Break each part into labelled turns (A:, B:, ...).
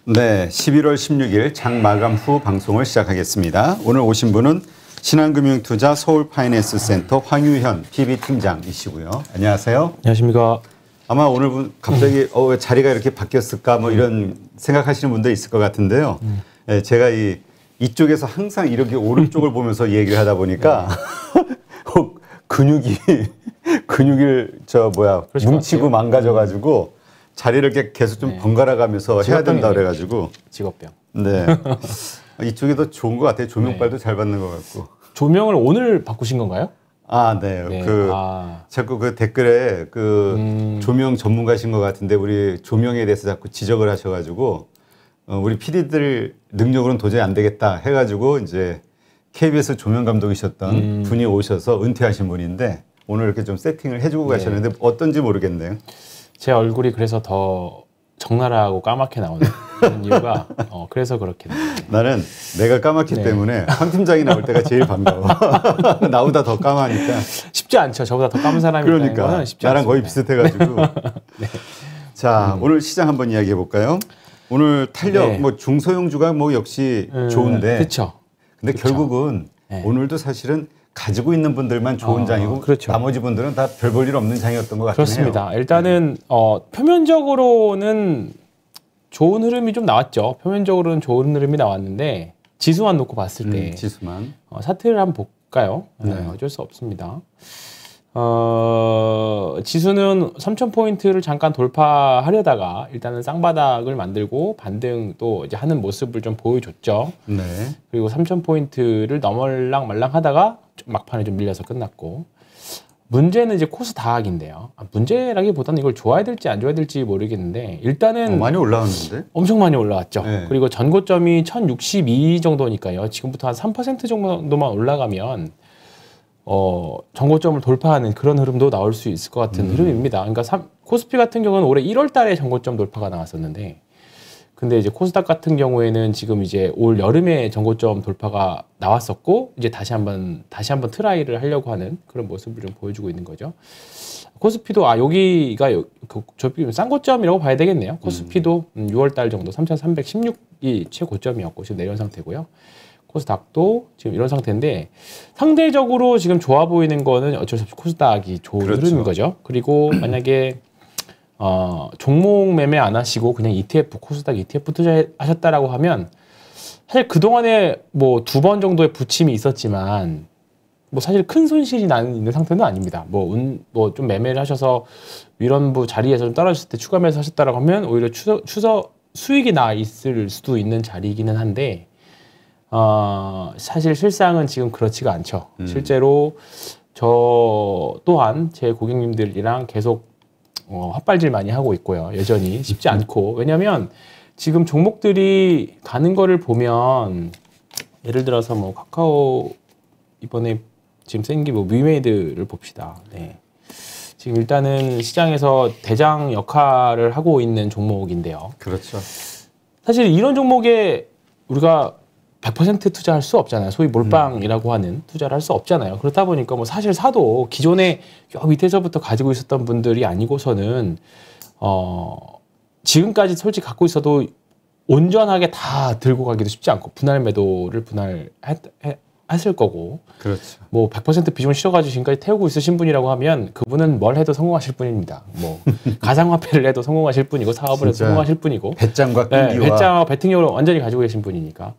A: 네, 11월 16일 장 마감 후 방송을 시작하겠습니다. 오늘 오신 분은 신한금융투자 서울파이낸스센터 황유현 PB팀장이시고요. 안녕하세요.
B: 안녕하십니까.
A: 아마 오늘 갑자기 왜 자리가 이렇게 바뀌었을까 뭐 이런 생각하시는 분도 있을 것 같은데요. 네, 제가 이쪽에서 항상 이렇게 오른쪽을 보면서 얘기를 하다 보니까 근육을 뭉치고 망가져가지고 자리를 이렇게 계속 좀 번갈아 가면서 해야 된다 그래가지고.
B: 직업병.
A: 네. 이쪽이 더 좋은 것 같아요. 조명빨도 잘 받는 것 같고.
B: 조명을 오늘 바꾸신 건가요?
A: 아, 네.
B: 네.
A: 자꾸 그 댓글에 조명 전문가신 것 같은데 우리 조명에 대해서 자꾸 지적을 하셔가지고 우리 PD들 능력으로는 도저히 안 되겠다 해가지고 이제 KBS 조명 감독이셨던 분이 오셔서 은퇴하신 분인데 오늘 이렇게 좀 세팅을 해주고 가셨는데 어떤지 모르겠네요.
B: 제 얼굴이 그래서 더 적나라하고 까맣게 나오는 이유가 그래서 그렇게
A: 나는 내가 까맣기 때문에 황 팀장이 나올 때가 제일 반가워. 나보다 더 까마니까
B: 쉽지 않죠. 저보다 더 까만 사람이
A: 그러니까
B: 있다는 건 쉽지
A: 나랑
B: 않습니다.
A: 거의 비슷해가지고. 네. 자, 오늘 시장 한번 이야기해 볼까요? 오늘 탄력 뭐 중소형주가 뭐 역시 좋은데
B: 그렇죠.
A: 근데 결국은 오늘도 사실은 가지고 있는 분들만 좋은 장이고 나머지 분들은 다 별 볼 일 없는 장이었던 것 같아요.
B: 그렇습니다. 일단은 표면적으로는 좋은 흐름이 좀 나왔죠. 표면적으로는 좋은 흐름이 나왔는데 지수만 놓고 봤을 때
A: 지수만
B: 차트를 한번 볼까요? 어쩔 수 없습니다. 지수는 3,000포인트를 잠깐 돌파하려다가 일단은 쌍바닥을 만들고 반등 또 이제 하는 모습을 좀 보여줬죠.
A: 네.
B: 그리고 3,000포인트를 넘을랑 말랑 하다가 막판에 좀 밀려서 끝났고, 문제는 이제 코스닥인데요. 문제라기보다는 이걸 좋아야 될지 안 좋아야 될지 모르겠는데 일단은
A: 많이 올라왔는데?
B: 엄청 많이 올라왔죠. 그리고 전고점이 1062 정도니까요. 지금부터 한 3% 정도만 올라가면 전고점을 돌파하는 그런 흐름도 나올 수 있을 것 같은 흐름입니다. 그러니까 코스피 같은 경우는 올해 1월 달에 전고점 돌파가 나왔었는데, 근데 이제 코스닥 같은 경우에는 지금 이제 올 여름에 전고점 돌파가 나왔었고, 이제 다시 한번 트라이를 하려고 하는 그런 모습을 좀 보여주고 있는 거죠. 코스피도 여기가 쌍고점이라고 봐야 되겠네요. 코스피도 6월 달 정도 3,316이 최고점이었고 지금 내려온 상태고요. 코스닥도 지금 이런 상태인데 상대적으로 지금 좋아 보이는 거는 어쩔 수 없이 코스닥이 좋은 흐름인 거죠. 그리고 만약에 종목 매매 안 하시고 그냥 ETF, 코스닥 ETF 투자하셨다라고 하면 사실 그동안에 뭐 2번 정도의 부침이 있었지만 뭐 사실 큰 손실이 나는 있는 상태는 아닙니다. 뭐 좀 매매를 하셔서 위런부 자리에서 좀 떨어졌을 때 추가 매수 하셨다라고 하면 오히려 수익이 나 있을 수도 있는 자리이기는 한데 사실 실상은 지금 그렇지가 않죠. 실제로 저 또한 제 고객님들이랑 계속 헛발질 많이 하고 있고요. 여전히 쉽지 않고. 왜냐면 지금 종목들이 가는 거를 보면 예를 들어서 뭐 카카오 이번에 지금 생긴 뭐 위메이드를 봅시다. 네. 지금 일단은 시장에서 대장 역할을 하고 있는 종목인데요.
A: 그렇죠.
B: 사실 이런 종목에 우리가 100% 투자할 수 없잖아요. 소위 몰빵이라고 하는 투자를 할 수 없잖아요. 그렇다 보니까 뭐 사실 사도 기존에 요 밑에서부터 가지고 있었던 분들이 아니고서는 지금까지 솔직히 갖고 있어도 온전하게 다 들고 가기도 쉽지 않고 분할 매도를 했을 거고.
A: 그렇죠.
B: 뭐 100% 비중을 실어가지고 지금까지 태우고 있으신 분이라고 하면 그분은 뭘 해도 성공하실 분입니다. 뭐 가상화폐를 해도 성공하실 분이고 사업을 해도 성공하실 분이고
A: 배짱과 끈기와
B: 배짱과 배팅력을 완전히 가지고 계신 분이니까.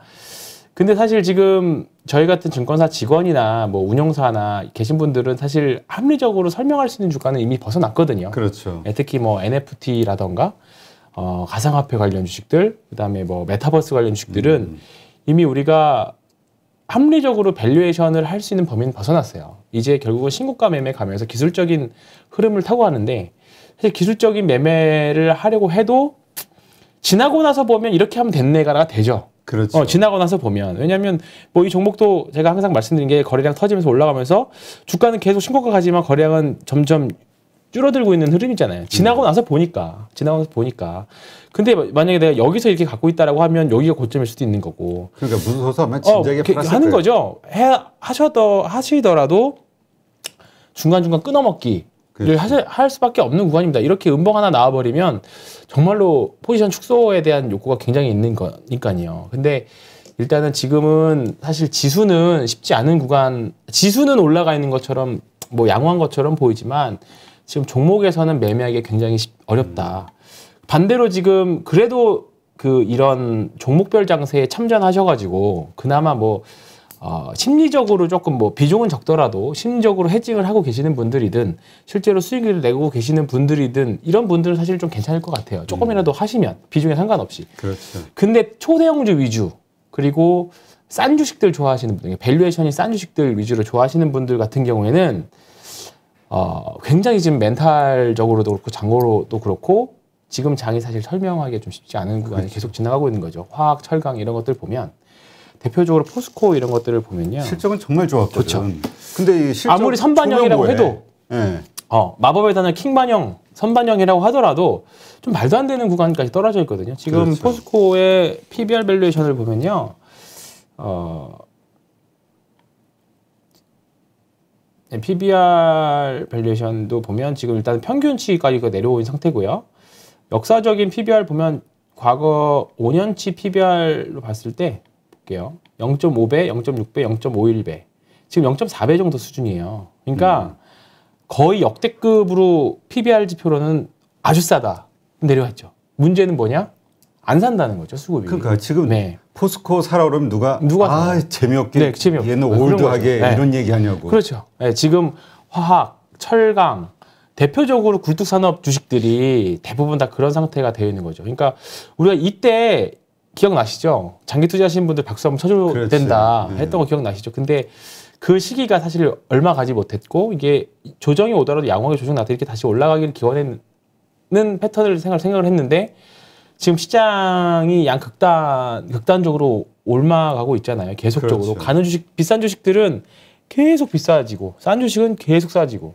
B: 근데 사실 지금 저희 같은 증권사 직원이나 뭐 운영사나 계신 분들은 사실 합리적으로 설명할 수 있는 주가는 이미 벗어났거든요.
A: 그렇죠.
B: 특히 뭐 NFT라던가 가상화폐 관련 주식들, 그다음에 뭐 메타버스 관련 주식들은 이미 우리가 합리적으로 밸류에이션을 할 수 있는 범위는 벗어났어요. 이제 결국은 신고가 매매 가면서 기술적인 흐름을 타고 하는데 사실 기술적인 매매를 하려고 해도 지나고 나서 보면 이렇게 하면 됐네가 되죠.
A: 그렇죠.
B: 지나고 나서 보면. 왜냐하면 뭐 이 종목도 제가 항상 말씀드린 게 거래량 터지면서 올라가면서 주가는 계속 신고가 가지만 거래량은 점점 줄어들고 있는 흐름이잖아요. 지나고 나서 보니까. 근데 만약에 내가 여기서 이렇게 갖고 있다라고 하면 여기가 고점일 수도 있는 거고.
A: 그러니까 무서워서 하면 진작에 팔았을
B: 하는
A: 거예요.
B: 거죠. 하시더라도 중간중간 끊어먹기. 할 수밖에 없는 구간입니다. 이렇게 음봉 하나 나와버리면 정말로 포지션 축소에 대한 욕구가 굉장히 있는 거니까요. 근데 일단은 지금은 사실 지수는 쉽지 않은 구간, 지수는 올라가 있는 것처럼 뭐 양호한 것처럼 보이지만 지금 종목에서는 매매하기 굉장히 어렵다. 반대로 지금 그래도 이런 종목별 장세에 참전하셔가지고 그나마 뭐 심리적으로 조금 뭐 비중은 적더라도 심리적으로 헤징을 하고 계시는 분들이든 실제로 수익을 내고 계시는 분들이든 이런 분들은 사실 좀 괜찮을 것 같아요. 조금이라도 하시면 비중에 상관없이.
A: 그렇죠.
B: 근데 초대형주 위주 그리고 싼 주식들 좋아하시는 분들, 밸류에이션이 싼 주식들 위주로 좋아하시는 분들 같은 경우에는 굉장히 지금 멘탈적으로도 그렇고 장고로도 그렇고 지금 장이 사실 설명하기 좀 쉽지 않은 구간이
A: 그렇죠.
B: 계속 지나가고 있는 거죠. 화학, 철강 이런 것들 보면 대표적으로 포스코 이런 것들을 보면요.
A: 실적은 정말 좋았거든.
B: 그렇죠.
A: 근데 이 실적
B: 아무리 선반영이라고 해도
A: 네.
B: 마법의 단어 킹반영, 선반영이라고 하더라도 좀 말도 안 되는 구간까지 떨어져 있거든요. 지금
A: 그렇죠.
B: 포스코의 PBR 밸류에이션을 보면요. PBR 밸류에이션도 보면 지금 일단 평균치까지 내려온 상태고요. 역사적인 PBR 보면 과거 5년치 PBR로 봤을 때 볼게요. 0.5배, 0.6배, 0.51배. 지금 0.4배 정도 수준이에요. 그러니까 거의 역대급으로 PBR 지표로는 아주 싸다. 내려와 있죠. 문제는 뭐냐? 안 산다는 거죠, 수급이.
A: 그러니까 지금
B: 네.
A: 포스코 사라 그러면 누가 재미없게
B: 네, 재미없게.
A: 얘는
B: 그런
A: 올드하게
B: 거죠. 네.
A: 이런 얘기하냐고.
B: 그렇죠. 네, 지금 화학, 철강 대표적으로 굴뚝산업 주식들이 대부분 다 그런 상태가 되어 있는 거죠. 그러니까 우리가 이때 기억나시죠? 장기 투자하시는 분들 박수 한번 쳐줘야
A: 그렇지.
B: 된다 했던 거 기억나시죠? 근데 그 시기가 사실 얼마 가지 못했고 이게 조정이 오더라도 양호하게 조정 나서 이렇게 다시 올라가기를 기원했는 패턴을 생각을 했는데 지금 시장이 극단적으로 올라가고 있잖아요. 계속적으로.
A: 그렇죠.
B: 가는 주식, 비싼 주식들은 계속 비싸지고 싼 주식은 계속 싸지고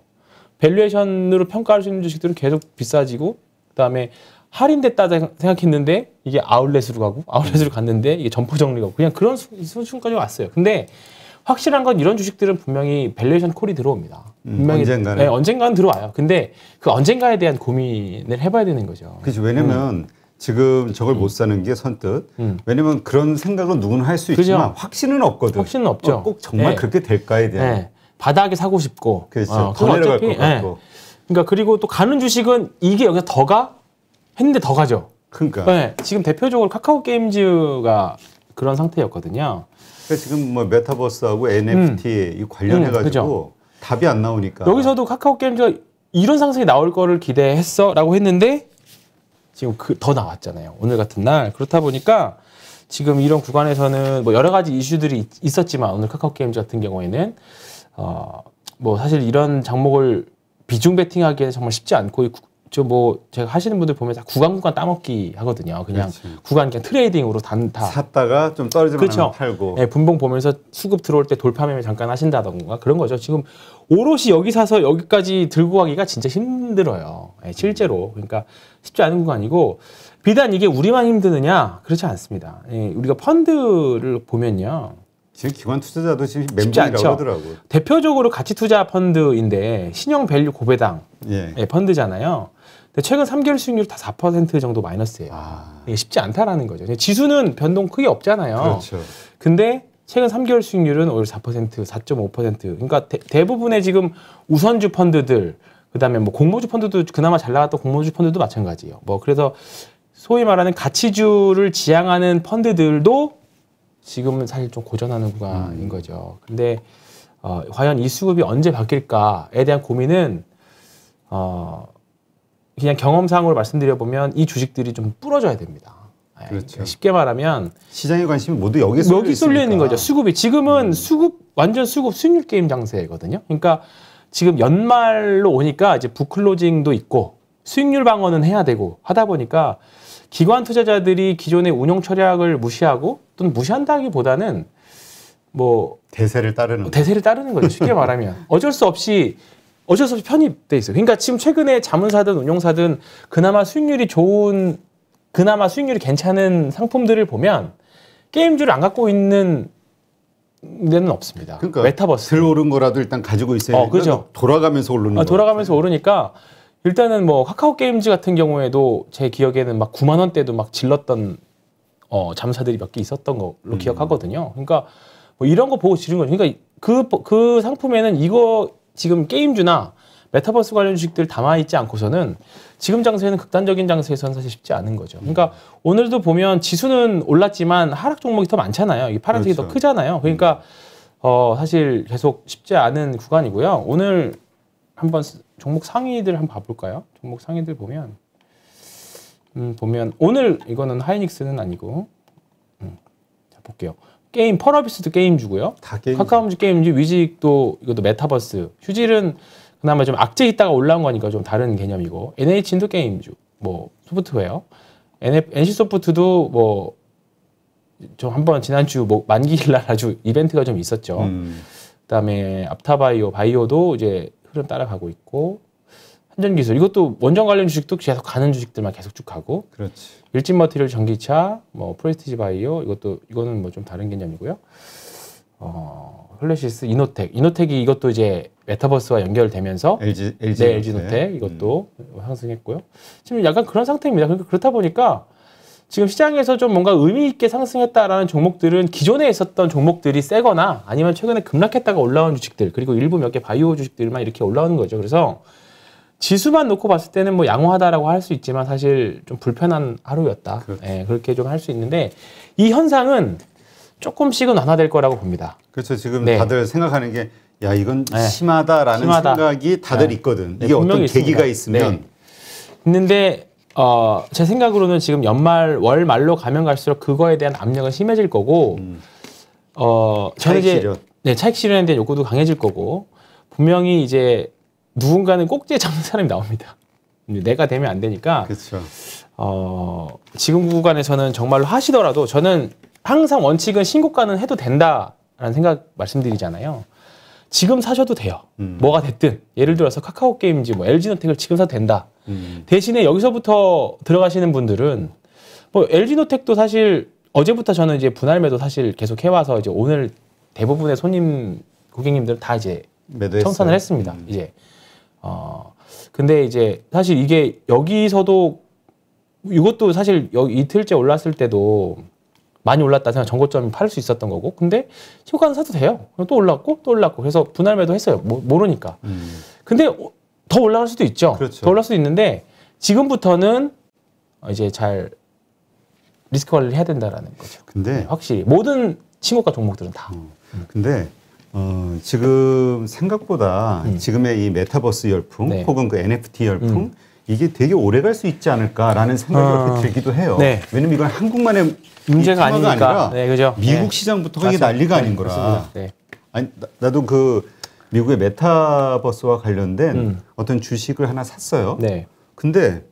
B: 밸류에이션으로 평가할 수 있는 주식들은 계속 비싸지고 그다음에 할인됐다 생각했는데 이게 아울렛으로 갔는데 이게 점포 정리가 그냥 그런 수준까지 왔어요. 근데 확실한 건 이런 주식들은 분명히 밸류에이션 콜이 들어옵니다. 분명히
A: 언젠가는.
B: 네, 언젠가는 들어와요. 근데 그 언젠가에 대한 고민을 해봐야 되는 거죠.
A: 그렇죠. 왜냐면 지금 저걸 못 사는 게 선뜻. 왜냐면 그런 생각은 누구는 할 수 있지만 확신은 없거든.
B: 확신은 없죠.
A: 꼭 정말
B: 네.
A: 그렇게 될까에 대한.
B: 네. 바닥에 사고 싶고.
A: 그렇죠. 더 내려갈 것 같고.
B: 그러니까 그리고 또 가는 주식은 이게 여기서 더 가? 했는데 더 가죠.
A: 그러니까.
B: 네. 지금 대표적으로 카카오 게임즈가 그런 상태였거든요.
A: 그러니까 지금 뭐 메타버스하고 NFT 이 관련해가지고
B: 그죠.
A: 답이 안 나오니까.
B: 여기서도 카카오 게임즈가 이런 상승이 나올 거를 기대했어라고 했는데 지금 더 나왔잖아요. 오늘 같은 날. 그렇다 보니까 지금 이런 구간에서는 뭐 여러 가지 이슈들이 있었지만 오늘 카카오 게임즈 같은 경우에는 뭐 사실 이런 종목을 비중 베팅하기에는 정말 쉽지 않고 뭐 제가 하시는 분들 보면 다 구간 따먹기 하거든요. 그냥
A: 그렇지.
B: 구간 그냥 트레이딩으로 다
A: 샀다가 좀 떨어지면
B: 그렇죠.
A: 팔고.
B: 네, 분봉 보면서 수급 들어올 때 돌파 매매 잠깐 하신다던가 그런 거죠. 지금 오롯이 여기 사서 여기까지 들고 가기가 진짜 힘들어요. 네, 실제로. 그러니까 쉽지 않은 구간이고 비단 이게 우리만 힘드느냐? 그렇지 않습니다. 네, 우리가 펀드를 보면요.
A: 지금 기관 투자자도 지금
B: 쉽지
A: 멘붕이라고
B: 않죠.
A: 하더라고요.
B: 대표적으로 가치 투자 펀드인데 신형 밸류 고배당
A: 예.
B: 펀드잖아요. 근데 최근 3개월 수익률이 다 4% 정도 마이너스예요. 이게 쉽지 않다라는 거죠. 지수는 변동 크게 없잖아요.
A: 그렇죠.
B: 근데 최근 3개월 수익률은 오히려 4%, 4.5%. 그러니까 대부분의 지금 우선주 펀드들, 그다음에 뭐 공모주 펀드도 그나마 잘 나갔던 공모주 펀드도 마찬가지예요. 뭐 그래서 소위 말하는 가치주를 지향하는 펀드들도 지금은 사실 좀 고전하는 구간인 거죠. 근데 과연 이 수급이 언제 바뀔까에 대한 고민은 그냥 경험상으로 말씀드려보면 이 주식들이 좀 부러져야 됩니다.
A: 그렇죠.
B: 쉽게 말하면
A: 시장의 관심이 모두 여기
B: 쏠려 있는 거죠. 수급이 지금은 완전 수익률 게임 장세거든요. 그러니까 지금 연말로 오니까 이제 부클로징도 있고 수익률 방어는 해야 되고 하다 보니까 기관 투자자들이 기존의 운용 철학을 무시하고 또는 무시한다기보다는 뭐
A: 대세를 따르는
B: 거죠. 쉽게 말하면 어쩔 수 없이 편입돼 있어요. 그러니까 지금 최근에 자문사든 운용사든 그나마 수익률이 괜찮은 상품들을 보면 게임주를 안 갖고 있는 데는 없습니다.
A: 그러니까
B: 메타버스
A: 들어오른 거라도 일단 가지고 있어야 되니까
B: 그죠.
A: 돌아가면서 오르는 거.
B: 돌아가면서 오르니까 일단은 뭐 카카오 게임즈 같은 경우에도 제 기억에는 막 9만 원대도 막 질렀던 잠사들이 몇 개 있었던 걸로 기억하거든요. 그러니까 뭐 이런 거 보고 지른 거죠. 그러니까 그 상품에는 이거 지금 게임주나 메타버스 관련 주식들 담아 있지 않고서는 지금 장세는 극단적인 장세에서는 사실 쉽지 않은 거죠. 그러니까 오늘도 보면 지수는 올랐지만 하락 종목이 더 많잖아요. 이 파란색이
A: 그렇죠.
B: 더 크잖아요. 그러니까 사실 계속 쉽지 않은 구간이고요. 오늘 한번 종목 상위들 한번 봐볼까요? 종목 상위들 보면 오늘 이거는 하이닉스는 아니고 자 볼게요. 게임 펄어비스도 게임주고요.
A: 다 게임.
B: 카카오뮤직 게임주, 위직도 이것도 메타버스. 휴질은 그나마 좀 악재 있다가 올라온 거니까 좀 다른 개념이고 NHN도 게임주, 뭐 소프트웨어, NC소프트도 뭐 좀 한번 지난주 뭐 만기일 날 아주 이벤트가 좀 있었죠. 그다음에 앞타바이오, 바이오도 이제 흐름 따라가고 있고 한전기술 이것도 원전 관련 주식도 계속 가는 주식들만 계속 쭉 가고.
A: 그렇지.
B: 일진머티리얼 전기차, 뭐 프레스티지 바이오 이거는 뭐 좀 다른 개념이고요. 플래시스, 이노텍이 이것도 이제 메타버스와 연결되면서 LG노텍 이것도 상승했고요. 지금 약간 그런 상태입니다. 그러니까 그렇다 보니까 지금 시장에서 좀 뭔가 의미 있게 상승했다라는 종목들은 기존에 있었던 종목들이 세거나 아니면 최근에 급락했다가 올라온 주식들 그리고 일부 몇 개 바이오 주식들만 이렇게 올라오는 거죠. 그래서 지수만 놓고 봤을 때는 뭐 양호하다라고 할 수 있지만 사실 좀 불편한 하루였다.
A: 그렇죠.
B: 예, 그렇게 좀 할 수 있는데 이 현상은 조금씩은 완화될 거라고 봅니다.
A: 그렇죠. 지금
B: 네.
A: 다들 생각하는 게 야 이건 심하다라는 생각이 다들 있거든. 이게 어떤 계기가 있으면
B: 있는데 제 생각으로는 지금 연말 월 말로 가면 갈수록 그거에 대한 압력은 심해질 거고 저는 이제 차익 실현에 대한 요구도 강해질 거고 분명히 이제 누군가는 꼭지에 잡는 사람이 나옵니다. 내가 되면 안 되니까.
A: 그렇죠.
B: 지금 구간에서는 정말로 하시더라도 저는 항상 원칙은 신고가는 해도 된다라는 생각 말씀드리잖아요. 지금 사셔도 돼요. 뭐가 됐든 예를 들어서 카카오 게임즈, 뭐 LG노텍을 지금 사도 된다. 대신에 여기서부터 들어가시는 분들은 뭐 LG노텍도 사실 어제부터 저는 이제 분할 매도 사실 계속 해와서 이제 오늘 대부분의 고객님들은 다 이제
A: 매도했어요.
B: 청산을 했습니다. 이제 근데 이제 사실 이게 여기서도 이것도 사실 이틀째 올랐을 때도 많이 올랐다 생각 전고점이 팔 수 있었던 거고 근데 신고가는 사도 돼요. 또 올랐고 그래서 분할 매도 했어요. 모르니까. 근데 더 올라갈 수도 있죠.
A: 그렇죠.
B: 더 올라갈 수도 있는데 지금부터는 이제 잘 리스크 관리를 해야 된다라는 거죠.
A: 근데
B: 확실히 모든 신고가 종목들은 다.
A: 근데 지금 생각보다 지금의 이 메타버스 열풍 혹은 그 NFT 열풍 이게 되게 오래 갈 수 있지 않을까라는 생각이 이렇게 들기도 해요.
B: 네.
A: 왜냐면 이건 한국만의
B: 문제가 아니니까.
A: 아니라
B: 네, 그죠?
A: 미국 시장부터가 이게 난리가 아닌 거라.
B: 네.
A: 아니, 나도 그 미국의 메타버스와 관련된 어떤 주식을 하나 샀어요.
B: 네.
A: 근데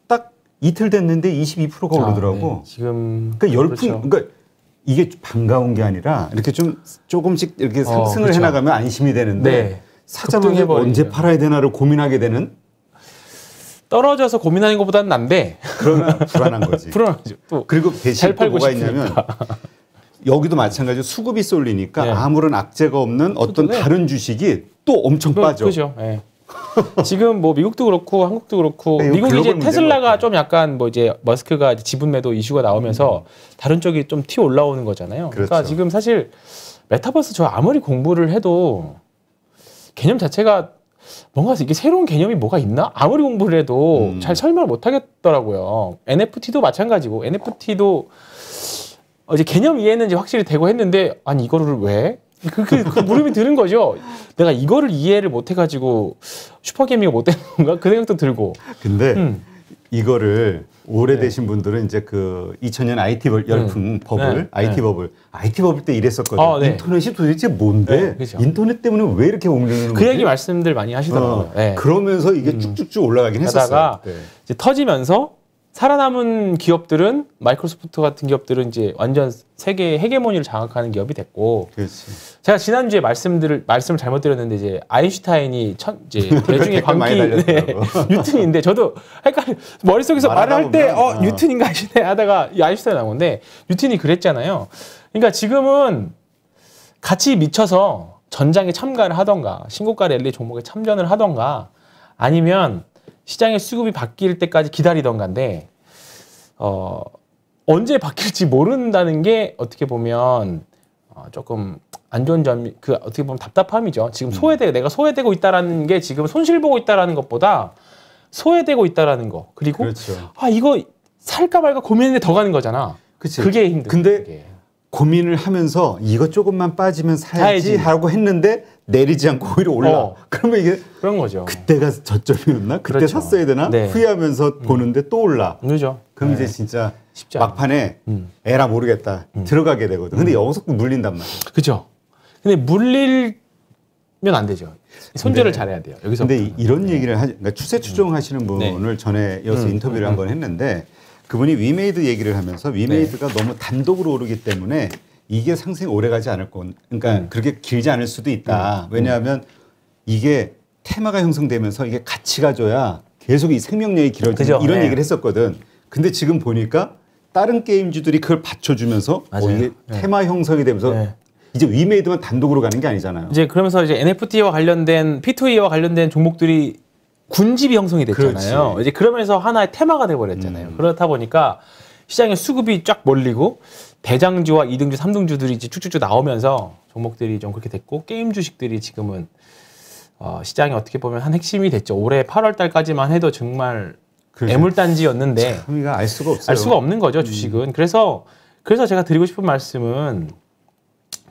A: 딱 이틀 됐는데 22%가 오르더라고.
B: 네. 지금
A: 그러니까 열풍, 그러니까 이게 반가운 게 아니라 이렇게 조금씩 이렇게 상승을
B: 그렇죠.
A: 해나가면 안심이 되는데 사자마자 언제 팔아야 되나를 고민하게 되는.
B: 떨어져서 고민하는 것보다는 난데
A: 그러면 불안한 거지.
B: 불안하죠. 또
A: 그리고 대신 또 뭐가
B: 싶으니까.
A: 있냐면 여기도 마찬가지로 수급이 쏠리니까
B: 네.
A: 아무런 악재가 없는 어떤 다른 주식이 또 엄청 빠져.
B: 그죠. 네. 지금 뭐 미국도 그렇고 한국도 그렇고
A: 네,
B: 미국이 이제 테슬라가
A: 같아요.
B: 좀 약간 뭐 이제 머스크가 이제 지분 매도 이슈가 나오면서 다른 쪽이 좀 튀어 올라오는 거잖아요.
A: 그렇죠.
B: 그러니까 지금 사실 메타버스 저 아무리 공부를 해도 개념 자체가 뭔가 이게 새로운 개념이 뭐가 있나? 아무리 공부를 해도 잘 설명을 못 하겠더라고요. NFT도 마찬가지고 NFT도 이제 개념 이해는 이제 확실히 되고 했는데 아니 이거를 왜? 그 물음이 드는 거죠. 내가 이거를 이해를 못 해가지고 슈퍼게임이 못 되는 건가? 그 생각도 들고.
A: 근데 이거를 오래되신 분들은 이제 그 2000년 IT 열풍 버블, IT 버블 때 이랬었거든요.
B: 네.
A: 인터넷이 도대체 뭔데?
B: 네, 그렇죠.
A: 인터넷 때문에 왜 이렇게 오르는 거지?
B: 그 얘기 말씀들 많이 하시더라고요. 네.
A: 그러면서 이게 쭉쭉쭉 올라가긴 했었어요.
B: 하다가
A: 네.
B: 이제 터지면서 살아남은 기업들은 마이크로소프트 같은 기업들은 이제 완전 세계 헤게모니를 장악하는 기업이 됐고.
A: 그렇지.
B: 제가 지난주에 말씀을 잘못 드렸는데 이제 아인슈타인이 이제 대중의
A: 많이
B: 광기 뉴턴인데 저도 헷갈려 머릿속에서 말을 할 때 뉴턴인가 아시네 하다가 이 아인슈타인 나온 건데 뉴턴이 그랬잖아요. 그러니까 지금은 같이 미쳐서 전장에 참가를 하던가 신고가 랠리 종목에 참전을 하던가 아니면 시장의 수급이 바뀔 때까지 기다리던가인데 언제 바뀔지 모른다는 게 어떻게 보면 조금 안 좋은 점이 어떻게 보면 답답함이죠. 지금 내가 소외되고 있다라는 게 지금 손실 보고 있다라는 것보다 소외되고 있다라는 거. 그리고
A: 그렇죠.
B: 이거 살까 말까 고민했는데 더 가는 거잖아.
A: 그치.
B: 그게 힘든.
A: 근데
B: 그게.
A: 고민을 하면서 이거 조금만 빠지면 사야지 하고 했는데 내리지 않고 오히려 올라. 그러면 이게
B: 그런 거죠.
A: 그때가 저점이었나? 그때
B: 그렇죠.
A: 샀어야 되나?
B: 네.
A: 후회하면서 보는데 또 올라.
B: 그죠.
A: 그럼 이제 진짜
B: 쉽지 않아.
A: 막판에 에라 모르겠다 들어가게 되거든. 근데 여기서 물린단 말이야.
B: 그죠. 근데 물리면 안 되죠. 손절을 잘해야 돼요. 여기서.
A: 근데 이런 얘기를 그러니까 추세 추종하시는 분을 전에 이어서 인터뷰를 한번 했는데 그분이 위메이드 얘기를 하면서 위메이드가 너무 단독으로 오르기 때문에 이게 상승이 오래 가지 않을 거. 그러니까 그렇게 길지 않을 수도 있다. 왜냐하면 이게 테마가 형성되면서 이게 가치가 줘야 계속 이 생명력이 길어지는 이런 얘기를 했었거든. 근데 지금 보니까 다른 게임주들이 그걸 받쳐주면서 이게 테마 형성이 되면서 이제 위메이드만 단독으로 가는 게 아니잖아요.
B: 이제 그러면서 이제 NFT와 관련된 P2E와 관련된 종목들이 군집이 형성이 됐잖아요.
A: 그렇지.
B: 이제 그러면서 하나의 테마가 돼버렸잖아요. 그렇다 보니까 시장의 수급이 쫙 몰리고 대장주와 2등주, 3등주들이 이제 쭉쭉쭉 나오면서 종목들이 좀 그렇게 됐고 게임 주식들이 지금은 시장이 어떻게 보면 한 핵심이 됐죠. 올해 8월 달까지만 해도 정말 애물단지였는데
A: 우리가 알 수가 없어요.
B: 알 수가 없는 거죠, 주식은. 그래서 제가 드리고 싶은 말씀은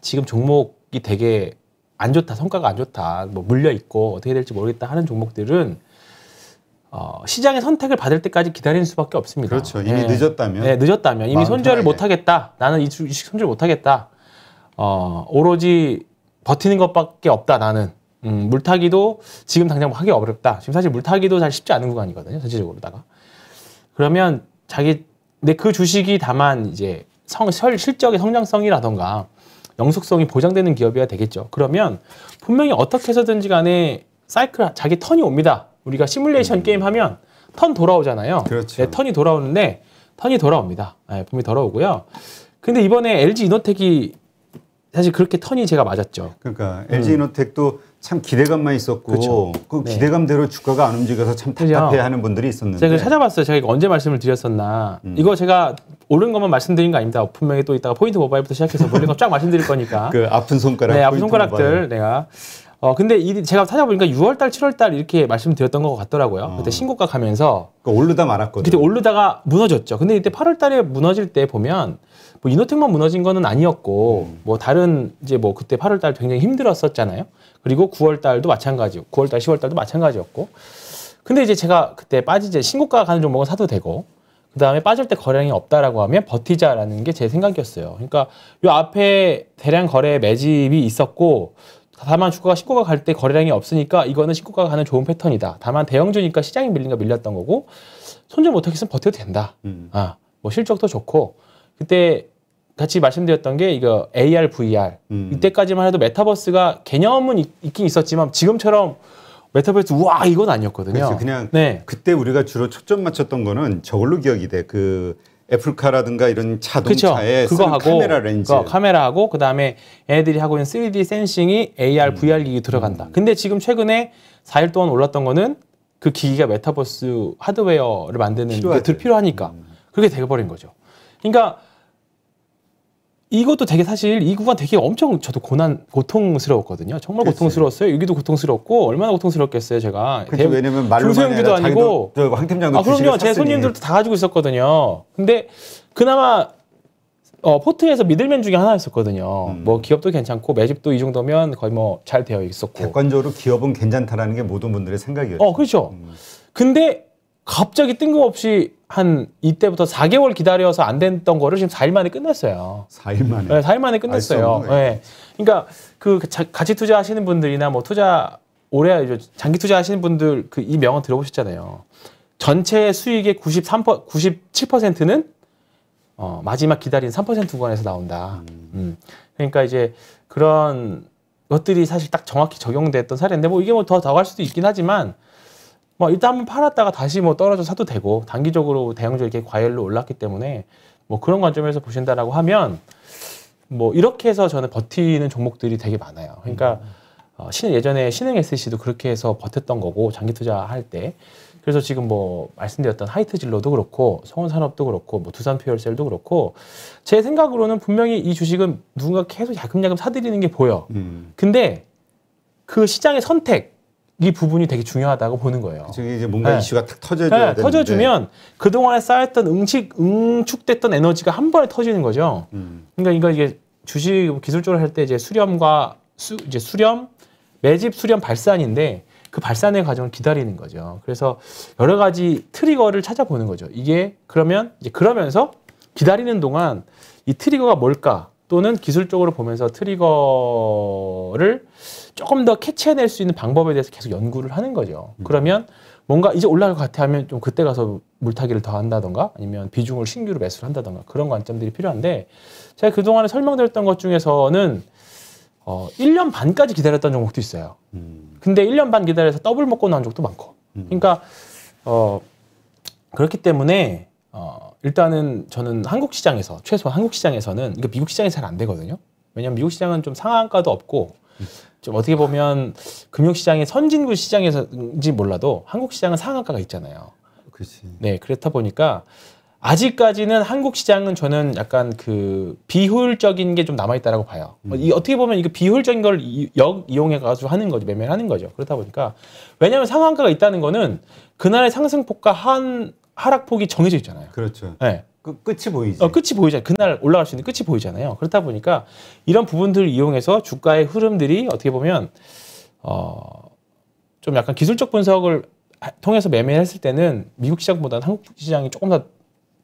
B: 지금 종목이 되게 안 좋다, 성과가 안 좋다, 뭐 물려 있고 어떻게 될지 모르겠다 하는 종목들은 시장의 선택을 받을 때까지 기다리는 수밖에 없습니다.
A: 그렇죠. 이미 늦었다면.
B: 네, 늦었다면 이미 손절을 못 하겠다. 나는 이 주식 손절 못 하겠다. 오로지 버티는 것밖에 없다. 나는 물타기도 지금 당장 하기 어렵다. 지금 사실 물타기도 잘 쉽지 않은 구간이거든요. 전체적으로다가. 그러면 근데 그 주식이 다만 이제 실적의 성장성이라던가 영속성이 보장되는 기업이어야 되겠죠. 그러면 분명히 어떻게 해서든지 간에 사이클 자기 턴이 옵니다. 우리가 시뮬레이션 게임 하면 턴 돌아오잖아요.
A: 그렇죠.
B: 네, 턴이 돌아오는데 턴이 돌아옵니다. 네, 분명히 돌아오고요. 근데 이번에 LG 이노텍이 사실 그렇게 턴이 제가 맞았죠.
A: 그러니까 LG 이노텍도 참 기대감만 있었고 그렇죠. 그 기대감대로 주가가 안 움직여서 참 답답해하는 분들이 있었는데
B: 제가 찾아봤어요. 제가 이거 언제 말씀을 드렸었나. 이거 제가 옳은 것만 말씀드린 거 아닙니다. 분명히 또 이따가 포인트 모바일부터 시작해서 몰린 거 쫙 말씀드릴 거니까.
A: 그 아픈 손가락.
B: 네, 아픈 손가락들 내가. 근데 제가 찾아보니까 6월달, 7월달 이렇게 말씀드렸던 것 같더라고요. 그때 신고가 가면서.
A: 그러니까 오르다 말았거든요.
B: 그때 오르다가 무너졌죠. 근데 이때 8월달에 무너질 때 보면 뭐 이노텍만 무너진 거는 아니었고 뭐 다른 이제 뭐 그때 8월달 굉장히 힘들었었잖아요. 그리고 9월달도 마찬가지고 9월달, 10월달도 마찬가지였고. 근데 이제 제가 그때 신고가 가는 종목은 사도 되고 그 다음에 빠질 때 거래량이 없다라고 하면 버티자라는 게 제 생각이었어요. 그러니까 요 앞에 대량 거래 매집이 있었고 다만 주가가 신고가 갈 때 거래량이 없으니까 이거는 신고가가 가는 좋은 패턴이다. 다만 대형주니까 시장이 밀렸던 거고 손절 못하겠으면 버텨도 된다. 뭐 실적도 좋고 그때 같이 말씀드렸던 게 이거 AR, VR 이때까지만 해도 메타버스가 개념은 있긴 있었지만 지금처럼 메타버스 우와 이건 아니었거든요.
A: 그렇죠. 그냥 그때 우리가 주로 초점 맞췄던 거는 저걸로 기억이 돼. 그 애플카라든가 이런 자동차에
B: 그거 하고
A: 카메라 렌즈.
B: 카메라하고 그다음에 얘네들이 하고 있는 3D 센싱이 AR, VR 기기 들어간다. 근데 지금 최근에 4일 동안 올랐던 거는 그 기기가 메타버스 하드웨어를 만드는 게 필요하니까 그렇게 돼버린 거죠. 그러니까 이것도 되게 사실 이 구간 되게 엄청 저도 고통스러웠거든요. 정말 고통스러웠어요. 여기도 고통스럽고 얼마나 고통스럽겠어요, 제가.
A: 왜냐면 말로만
B: 중소형주도 아니고
A: 황 팀장도
B: 그럼요. 제 손님들도 다 가지고 있었거든요. 근데 그나마 포트에서 미들맨 중에 하나였었거든요. 뭐 기업도 괜찮고 매집도 이 정도면 거의 뭐 잘 되어 있었고.
A: 객관적으로 기업은 괜찮다라는 게 모든 분들의 생각이었죠.
B: 그렇죠. 근데 갑자기 뜬금없이 한 이때부터 4개월 기다려서 안 됐던 거를 지금 4일 만에 끝냈어요.
A: 4일 만에?
B: 네, 4일 만에 끝냈어요. 네. 그러니까 그 가치 투자하시는 분들이나 뭐 올해 장기 투자하시는 분들 이 명언 들어보셨잖아요. 전체 수익의 97%는 마지막 기다린 3% 구간에서 나온다. 그러니까 이제 그런 것들이 사실 딱 정확히 적용됐던 사례인데 뭐 이게 뭐 더 갈 수도 있긴 하지만 뭐 일단 한번 팔았다가 다시 뭐 떨어져 사도 되고 단기적으로 대형주 이렇게 과열로 올랐기 때문에 뭐 그런 관점에서 보신다라고 하면 뭐 이렇게 해서 저는 버티는 종목들이 되게 많아요. 그러니까 예전에 신흥 SC도 그렇게 해서 버텼던 거고 장기 투자할 때. 그래서 지금 뭐 말씀드렸던 하이트진로도 그렇고 성원산업도 그렇고 뭐 두산퓨얼셀도 그렇고 제 생각으로는 분명히 이 주식은 누군가 계속 야금야금 사들이는 게 보여. 근데 그 시장의 선택 이 부분이 되게 중요하다고 보는 거예요.
A: 저기 이제 뭔가
B: 네.
A: 이슈가 탁 터져줘야 되는데.
B: 터져주면 그동안에 쌓였던 응축됐던 에너지가 한 번에 터지는 거죠. 그러니까 이게 주식 기술적으로 할 때 이제 수렴, 매집, 수렴, 발산인데 그 발산의 과정을 기다리는 거죠. 그래서 여러 가지 트리거를 찾아보는 거죠. 이게 그러면 이제 그러면서 기다리는 동안 이 트리거가 뭘까? 또는 기술적으로 보면서 트리거를 조금 더 캐치해낼 수 있는 방법에 대해서 계속 연구를 하는 거죠. 그러면 뭔가 이제 올라갈 것 같아 하면 좀 그때 가서 물타기를 더 한다던가 아니면 비중을 신규로 매수를 한다던가 그런 관점들이 필요한데 제가 그동안에 설명드렸던 것 중에서는 1년 반까지 기다렸던 종목도 있어요. 근데 1년 반 기다려서 더블 먹고 나온 적도 많고. 그러니까 그렇기 때문에 일단은 저는 최소한 한국 시장에서는 이거 미국 시장이 잘 안 되거든요. 왜냐하면 미국 시장은 좀 상한가도 없고 좀 어떻게 보면 금융시장의 선진국 시장에서인지 몰라도 한국 시장은 상한가가 있잖아요.
A: 그렇지.
B: 네, 그렇다 보니까 아직까지는 한국 시장은 저는 약간 그 비효율적인 게 좀 남아있다라고 봐요. 어떻게 보면 이거 비효율적인 걸 이용해가지고 하는 거죠. 매매를 하는 거죠. 그렇다 보니까 왜냐하면 상한가가 있다는 거는 그날의 상승폭과 하락폭이 정해져 있잖아요.
A: 그렇죠.
B: 네.
A: 끝이 보이지.
B: 끝이 보이잖아요. 그날 올라갈 수 있는 끝이 보이잖아요. 그렇다 보니까 이런 부분들을 이용해서 주가의 흐름들이 어떻게 보면 좀 약간 기술적 분석을 통해서 매매를 했을 때는 미국 시장보다는 한국 시장이 조금 더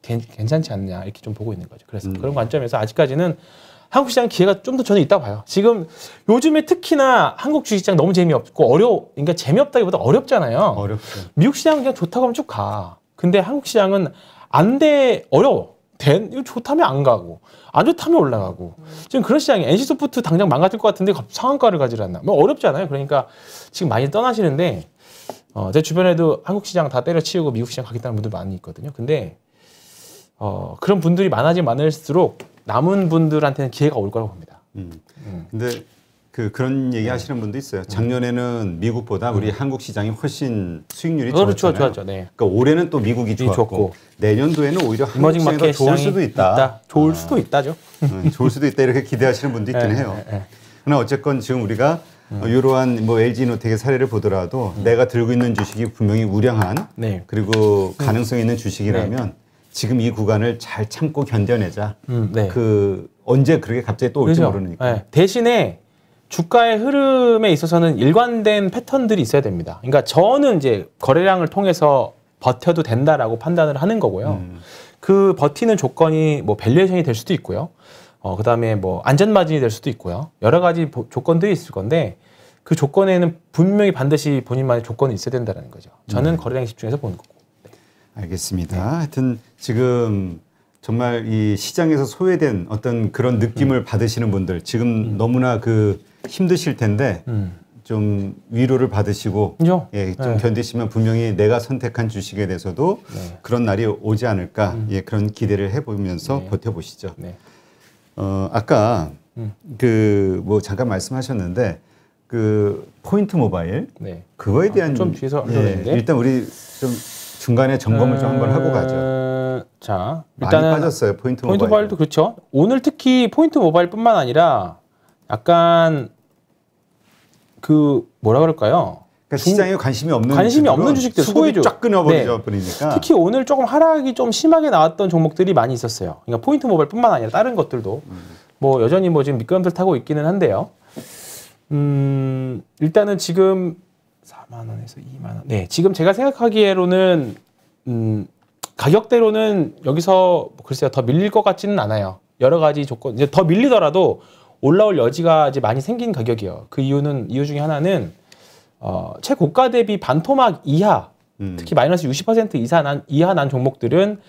B: 괜찮지 않냐 이렇게 좀 보고 있는 거죠. 그래서 그런 관점에서 아직까지는 한국 시장 기회가 좀 더 저는 있다고 봐요. 지금 요즘에 특히나 한국 주식시장 너무 재미없고 그러니까 재미없다기보다 어렵잖아요.
A: 어렵죠.
B: 미국 시장은 그냥 좋다고 하면 쭉 가. 근데 한국 시장은 안 돼, 어려워. 이거 좋다면 안 가고, 안 좋다면 올라가고. 지금 그런 시장이 NC소프트 당장 망가질 것 같은데 상한가를 가지 않나. 뭐 어렵잖아요. 그러니까 지금 많이 떠나시는데, 제 주변에도 한국 시장 다 때려치우고 미국 시장 가겠다는 분들 많이 있거든요. 근데, 그런 분들이 많을수록 남은 분들한테는 기회가 올 거라고 봅니다.
A: 근데 그런 얘기 하시는 분도 있어요. 작년에는 미국보다 우리 한국 시장이 훨씬 수익률이 좋았잖아요.
B: 좋았죠. 네.
A: 그러니까 올해는 또 미국이 좋았고 내년도에는 오히려 한국
B: 이머징
A: 시장이
B: 마켓
A: 더 좋을 수도 있다.
B: 좋을 수도 있다죠.
A: 좋을 수도 있다 이렇게 기대하시는 분도 있긴 해요. 그러나 어쨌건 지금 우리가 이러한 뭐 LG노텍의 사례를 보더라도 내가 들고 있는 주식이 분명히 우량한
B: 네.
A: 그리고 가능성 있는 주식이라면 지금 이 구간을 잘 참고 견뎌내자.
B: 네.
A: 언제 그렇게 갑자기 또 올지
B: 그렇죠.
A: 모르니까.
B: 네. 대신에 주가의 흐름에 있어서는 일관된 패턴들이 있어야 됩니다. 그러니까 저는 이제 거래량을 통해서 버텨도 된다라고 판단을 하는 거고요. 그 버티는 조건이 뭐 밸류에이션이 될 수도 있고요. 그다음에 뭐 안전 마진이 될 수도 있고요. 여러 가지 조건들이 있을 건데 그 조건에는 분명히 반드시 본인만의 조건이 있어야 된다는 거죠. 저는 거래량에 집중해서 보는 거고. 네.
A: 알겠습니다. 하여튼 지금 정말 이 시장에서 소외된 어떤 그런 느낌을 받으시는 분들 지금 너무나 힘드실 텐데 좀 위로를 받으시고
B: 그죠?
A: 예, 좀 견디시면 분명히 내가 선택한 주식에 대해서도 그런 날이 오지 않을까 예, 그런 기대를 해보면서 버텨보시죠.
B: 네.
A: 아까 뭐 잠깐 말씀하셨는데 포인트 모바일
B: 네.
A: 그거에 대한
B: 좀 뒤에서 알려드렸는데
A: 일단 우리 좀 중간에 점검을 좀 한번 하고 가죠.
B: 자,
A: 일단은 많이 빠졌어요. 포인트
B: 모바일도 그렇죠. 오늘 특히 포인트 모바일뿐만 아니라 약간 뭐라 그럴까요?
A: 그러니까 시장에 관심이 없는
B: 주식들
A: 수급이 쫙 끊어버리죠.
B: 네. 특히 오늘 조금 하락이 좀 심하게 나왔던 종목들이 많이 있었어요. 그러니까 포인트 모바일뿐만 아니라 다른 것들도 뭐 여전히 뭐 지금 미끄럼틀 타고 있기는 한데요. 일단은 지금 4만 원에서 2만 원. 네, 지금 제가 생각하기에로는 가격대로는 여기서 글쎄요 더 밀릴 것 같지는 않아요. 여러 가지 조건 이제 더 밀리더라도 올라올 여지가 이제 많이 생긴 가격이에요. 그 이유 중에 하나는 최고가 대비 반토막 이하, 특히 마이너스 60% 이하 난 종목들은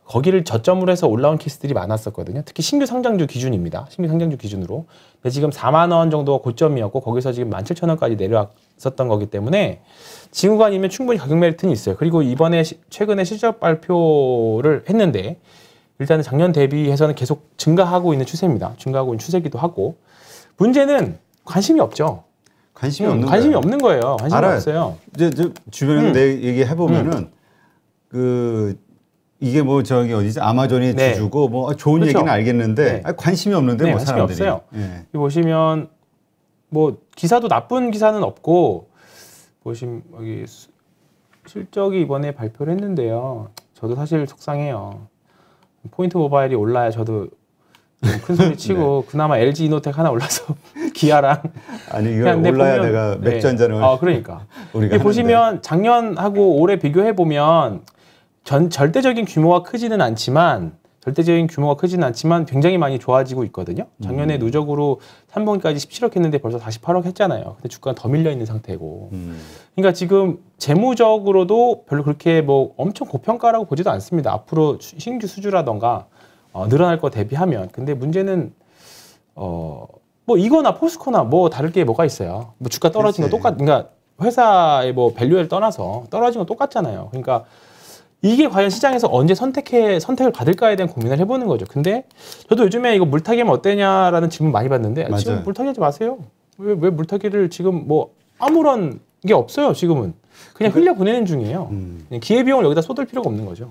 B: 거기를 저점으로 해서 올라온 케이스들이 많았었거든요. 특히 신규 상장주 기준입니다. 신규 상장주 기준으로. 근데 지금 4만 원 정도가 고점이었고 거기서 지금 17,000원까지 내려왔었던 거기 때문에 지금 구간이면 충분히 가격 메리트는 있어요. 그리고 이번에 최근에 실적 발표를 했는데 일단은 작년 대비해서는 계속 증가하고 있는 추세입니다. 증가하고 있는 추세기도 하고 문제는 관심이 없죠.
A: 관심이 없는
B: 관심이
A: 거예요.
B: 없는 거예요. 관심이
A: 알아요.
B: 없어요.
A: 이제 주변에 내 얘기해 보면은 그 이게 뭐 저기 어디지 아마존이
B: 네.
A: 주주고 뭐 좋은
B: 그렇죠.
A: 얘기는 알겠는데
B: 네.
A: 아니, 관심이 없는데
B: 네,
A: 뭐
B: 관심이
A: 사람들이.
B: 없어요.
A: 예.
B: 여기 보시면 뭐 기사도 나쁜 기사는 없고 보시면 여기 실적이 이번에 발표를 했는데요. 저도 사실 속상해요. 포인트 모바일이 올라야 저도 큰 소리 치고
A: 네.
B: 그나마 LG 이노텍 하나 올라서 기아랑
A: 아니 이거 올라야 내가 맥주 한 잔을
B: 그러니까
A: 우리가
B: 보시면 작년하고 올해 비교해 보면 절대적인 규모가 크지는 않지만 굉장히 많이 좋아지고 있거든요. 작년에 누적으로 3분기까지 17억 했는데 벌써 48억 했잖아요. 근데 주가는 더 밀려 있는 상태고. 그러니까 지금 재무적으로도 별로 그렇게 뭐 엄청 고평가라고 보지도 않습니다. 앞으로 신규 수주라던가 늘어날 거 대비하면. 근데 문제는 뭐 이거나 포스코나 뭐 다를 게 뭐가 있어요. 뭐 주가 떨어진 거 그러니까 회사의 뭐 밸류를 떠나서 떨어진 건 똑같잖아요. 그러니까 이게 과연 시장에서 언제 선택을 받을까에 대한 고민을 해보는 거죠. 근데 저도 요즘에 이거 물타기 하면 어때냐라는 질문 많이 받는데
A: 맞아요.
B: 지금 물타기 하지 마세요. 왜 물타기를 지금 뭐 아무런 게 없어요. 지금은 그냥 흘려보내는 중이에요. 그냥 기회비용을 여기다 쏟을 필요가 없는 거죠.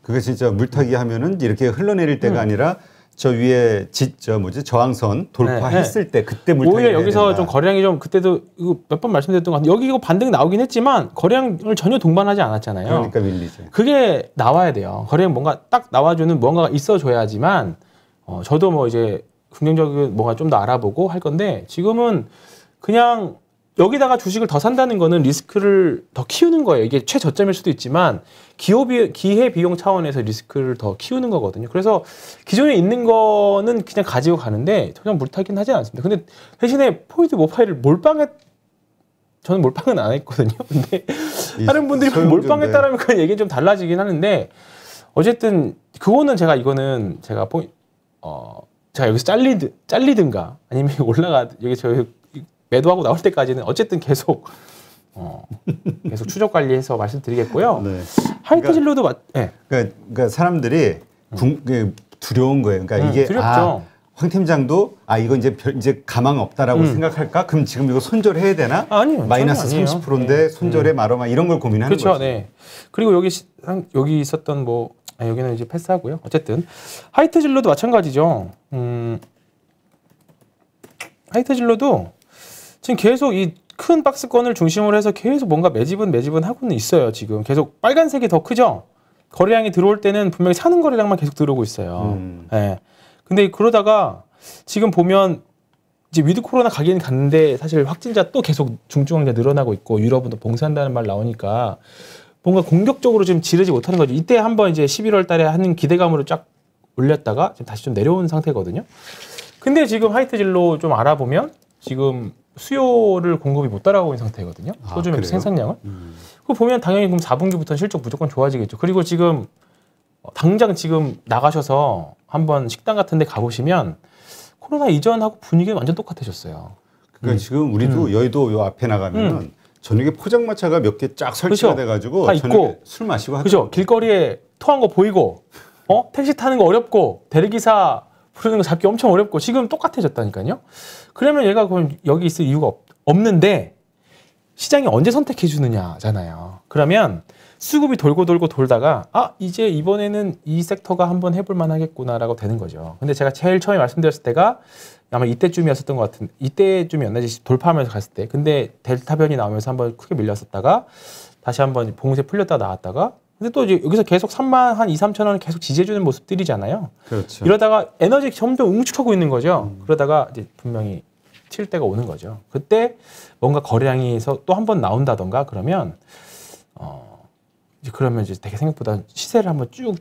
A: 그게 진짜 물타기 하면은 이렇게 흘러내릴 때가 아니라 저 위에 저항선 돌파했을 때 그때 물타기
B: 오히려 여기서 좀 거래량이 좀 그때도 이거 몇 번 말씀드렸던 것 같은데 여기 이거 반등 나오긴 했지만 거래량을 전혀 동반하지 않았잖아요.
A: 그러니까 밀리죠.
B: 그게 나와야 돼요. 거래량 뭔가 딱 나와주는 뭔가가 있어줘야지만 저도 뭐 이제 긍정적인 뭔가 좀 더 알아보고 할 건데 지금은 그냥 여기다가 주식을 더 산다는 거는 리스크를 더 키우는 거예요. 이게 최저점일 수도 있지만 기회비용 차원에서 리스크를 더 키우는 거거든요. 그래서 기존에 있는 거는 그냥 가지고 가는데 전혀 물타기는 하지 않습니다. 근데 대신에 포인트 모바일을 저는 몰빵은 안 했거든요. 근데 다른 분들이 몰빵했다라면 그 얘기는 좀 달라지긴 하는데 어쨌든 제가 여기서 잘리든가 아니면 여기 저희 매도하고 나올 때까지는 어쨌든 계속 추적 관리해서 말씀드리겠고요.
A: 네.
B: 하이트 진로도
A: 그러니까 사람들이 두려운 거예요. 그러니까 이게
B: 두렵죠.
A: 황 팀장도 이거 이제 가망 없다라고 생각할까? 그럼 지금 이거 손절해야 되나?
B: 아니요.
A: 마이너스 30%인데 손절해 말어마 이런 걸 고민하는
B: 그렇죠.
A: 거죠.
B: 네. 그리고 여기 있었던 여기는 이제 패스하고요. 어쨌든 하이트 진로도 마찬가지죠. 하이트 진로도 지금 계속 이 큰 박스권을 중심으로 해서 계속 뭔가 매집은 하고는 있어요. 지금 계속 빨간색이 더 크죠. 거래량이 들어올 때는 분명히 사는 거래량만 계속 들어오고 있어요. 네. 근데 그러다가 지금 보면 이제 위드 코로나 가긴 갔는데 사실 확진자 또 계속 중증 환자 늘어나고 있고 유럽은 또 봉쇄한다는 말 나오니까 뭔가 공격적으로 지금 지르지 못하는 거죠. 이때 한번 이제 11월 달에 하는 기대감으로 쫙 올렸다가 지금 다시 좀 내려온 상태거든요. 근데 지금 하이트 진로 좀 알아보면 지금 수요를 공급이 못 따라가고 있는 상태거든요. 소주 맥주 생산량을. 그거 보면 당연히 그럼 4분기부터는 실적 무조건 좋아지겠죠. 그리고 지금 당장 지금 나가셔서 한번 식당 같은 데 가보시면 코로나 이전하고 분위기가 완전 똑같아졌어요.
A: 그러니까 지금 우리도 여의도 요 앞에 나가면은 저녁에 포장마차가 몇 개 쫙 설치가 돼가지고
B: 다 있고
A: 술 마시고
B: 그죠. 길거리에 토한 거 보이고 택시 타는 거 어렵고 대리기사 부르는 거 잡기 엄청 어렵고 지금 똑같아졌다니까요. 그러면 얘가 그럼 여기 있을 이유가 없는데 시장이 언제 선택해 주느냐잖아요. 그러면 수급이 돌고 돌다가 이제 이번에는 이 섹터가 한번 해볼 만하겠구나라고 되는 거죠. 근데 제가 제일 처음에 말씀드렸을 때가 아마 이때쯤이었었던 것 같은 이때쯤이었나 돌파하면서 갔을 때 근데 델타 변이 나오면서 한번 크게 밀렸었다가 다시 한번 봉쇄 풀렸다 나왔다가 근데 또 이제 여기서 계속 3만 한 2, 3천 원을 계속 지지해주는 모습들이잖아요.
A: 그렇죠.
B: 이러다가 에너지 점점 응축하고 있는 거죠. 그러다가 이제 분명히 튈 때가 오는 거죠. 그때 뭔가 거래량에서 또 한 번 나온다던가 그러면 이제 되게 생각보다 시세를 한번 쭉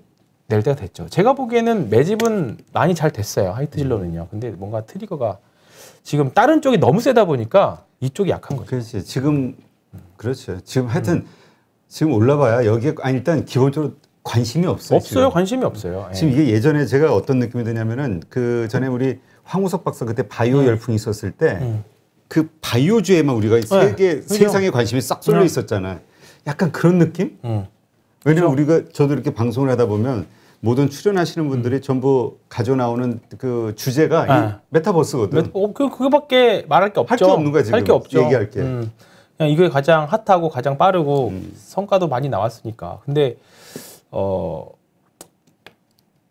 B: 낼 때가 됐죠. 제가 보기에는 매집은 많이 잘 됐어요. 하이트 진로는요. 근데 뭔가 트리거가 지금 다른 쪽이 너무 세다 보니까 이쪽이 약한 거죠.
A: 그렇지. 그렇죠. 지금 하여튼 지금 올라봐야 여기에 일단 기본적으로 관심이 없어요.
B: 없어요. 관심이 없어요.
A: 지금 이게 예전에 제가 어떤 느낌이 드냐면은 그 전에 우리 황우석 박사 그때 바이오 열풍이 있었을 때 그 바이오주에만 우리가 세상에 관심이 싹 쏠려 있었잖아. 약간 그런 느낌? 왜냐면 우리가 저도 이렇게 방송을 하다 보면 모든 출연하시는 분들이 전부 가져 나오는 그 주제가 이 메타버스거든.
B: 그거밖에 말할 게 없죠.
A: 할 게 없는 거야 지금.
B: 할 게 없죠.
A: 얘기할 게.
B: 그냥 이게 가장 핫하고 가장 빠르고 성과도 많이 나왔으니까. 근데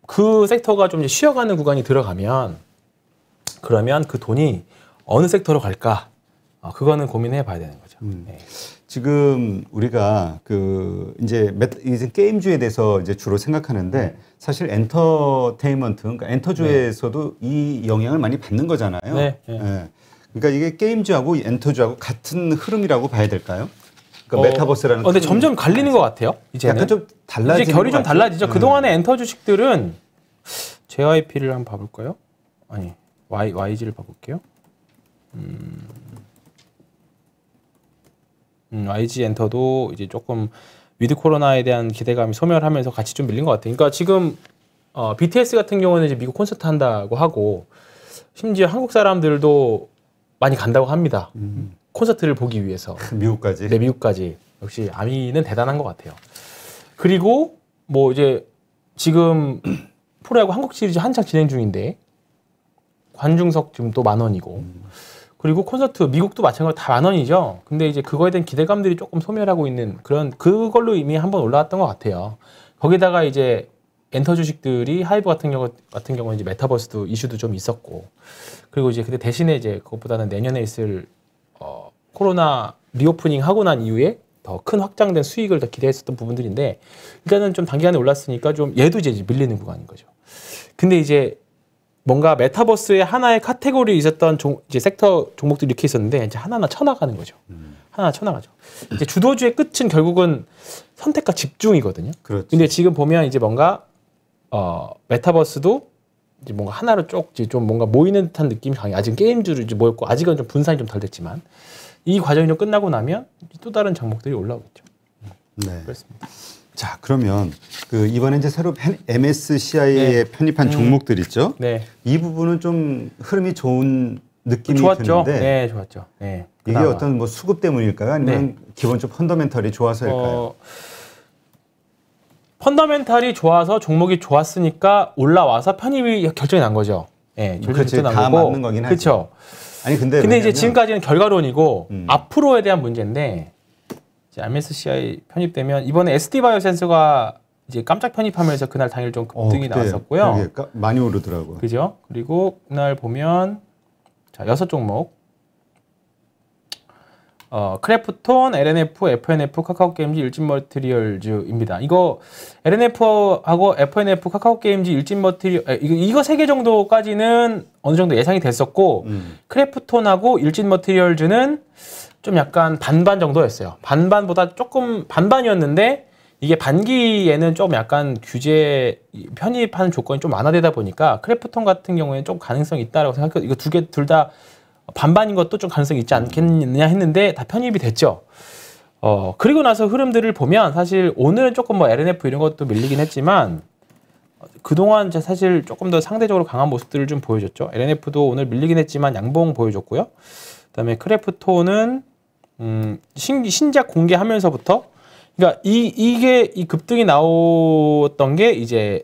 B: 그 섹터가 좀 이제 쉬어가는 구간이 들어가면 그러면 그 돈이 어느 섹터로 갈까? 그거는 고민해 봐야 되는 거죠. 네.
A: 지금 우리가 이제 게임주에 대해서 이제 주로 생각하는데 사실 엔터테인먼트, 그러니까 엔터주에서도 이 영향을 많이 받는 거잖아요.
B: 네.
A: 네. 그러니까 이게 게임주하고 엔터주하고 같은 흐름이라고 봐야 될까요? 그러니까 메타버스라는.
B: 근데 점점 갈리는 것 같아요. 이제는.
A: 약간 좀 달라지는
B: 이제 결이 좀 달라지죠. 그동안의 엔터 주식들은 JYP를 한번 봐볼까요? 아니 YG를 봐볼게요. YG 엔터도 이제 조금 위드 코로나에 대한 기대감이 소멸하면서 같이 좀 밀린 것 같아요. 그러니까 지금 BTS 같은 경우는 이제 미국 콘서트 한다고 하고 심지어 한국 사람들도 많이 간다고 합니다. 콘서트를 보기 위해서.
A: 미국까지.
B: 네, 미국까지. 역시 아미는 대단한 것 같아요. 그리고 뭐 이제 지금 프로야구 한국 시리즈 한창 진행 중인데 관중석 지금 또 10,000원이고 그리고 콘서트 미국도 마찬가지로 다 10,000원이죠. 근데 이제 그거에 대한 기대감들이 조금 소멸하고 있는 그걸로 이미 한번 올라왔던 것 같아요. 거기다가 이제 엔터 주식들이 하이브 같은 경우는 이제 메타버스도 이슈도 좀 있었고 그리고 이제 근데 대신에 이제 그것보다는 내년에 있을 코로나 리오프닝 하고 난 이후에 더 큰 확장된 수익을 더 기대했었던 부분들인데 일단은 좀 단기간에 올랐으니까 좀 얘도 이제 밀리는 구간인 거죠. 근데 이제 뭔가 메타버스의 하나의 카테고리에 있었던 이제 섹터 종목들이 이렇게 있었는데 이제 하나하나 쳐나가는 거죠. 하나 쳐나가죠. 이제 주도주의 끝은 결국은 선택과 집중이거든요.
A: 그렇죠.
B: 근데 지금 보면 이제 뭔가 메타버스도 이제 뭔가 하나로 쭉 좀 뭔가 모이는 듯한 느낌이 강해. 아직 게임주로 이제 모였고 아직은 좀 분산이 좀 덜 됐지만 이 과정이 좀 끝나고 나면 또 다른 종목들이 올라오겠죠.
A: 네.
B: 그렇습니다.
A: 자, 그러면 이번에 이제 새로 MSCI에 편입한 종목들 있죠?
B: 네.
A: 이 부분은 좀 흐름이 좋은 느낌이
B: 좋았죠.
A: 드는데
B: 네, 좋았죠. 네.
A: 이게 어떤 뭐 수급 때문일까요? 아니면 기본적 펀더멘털이 좋아서일까요?
B: 펀더멘탈이 좋아서 종목이 좋았으니까 올라와서 편입이 결정이 난 거죠. 예,
A: 그렇지, 다 맞는 거긴 하죠.
B: 그렇죠.
A: 아니 근데
B: 이제 지금까지는 결과론이고 앞으로에 대한 문제인데 이제 MSCI 편입되면 이번에 SD바이오센스가 이제 깜짝 편입하면서 그날 당일 좀 급등이 나왔었고요.
A: 많이 오르더라고요.
B: 그죠? 그리고 그날 보면 자 6종목 크래프톤, LNF, FNF, 카카오게임즈, 일진머티리얼즈입니다. 이거 LNF하고 FNF, 카카오게임즈, 일진머티리얼 이거 3개 정도까지는 어느 정도 예상이 됐었고 크래프톤하고 일진머티리얼즈는 좀 약간 반반 정도였어요. 반반보다 조금 반반이었는데 이게 반기에는 좀 약간 규제 편입하는 조건이 좀 완화되다 보니까 크래프톤 같은 경우에는 좀 가능성이 있다라고 생각해요. 이거 둘 다 반반인 것도 좀 가능성이 있지 않겠느냐 했는데 다 편입이 됐죠. 그리고 나서 흐름들을 보면 사실 오늘은 조금 뭐 LNF 이런 것도 밀리긴 했지만 그동안 사실 조금 더 상대적으로 강한 모습들을 좀 보여줬죠. LNF도 오늘 밀리긴 했지만 양봉 보여줬고요. 그다음에 크래프톤은 신작 공개하면서부터 그러니까 이 급등이 나왔던 게 이제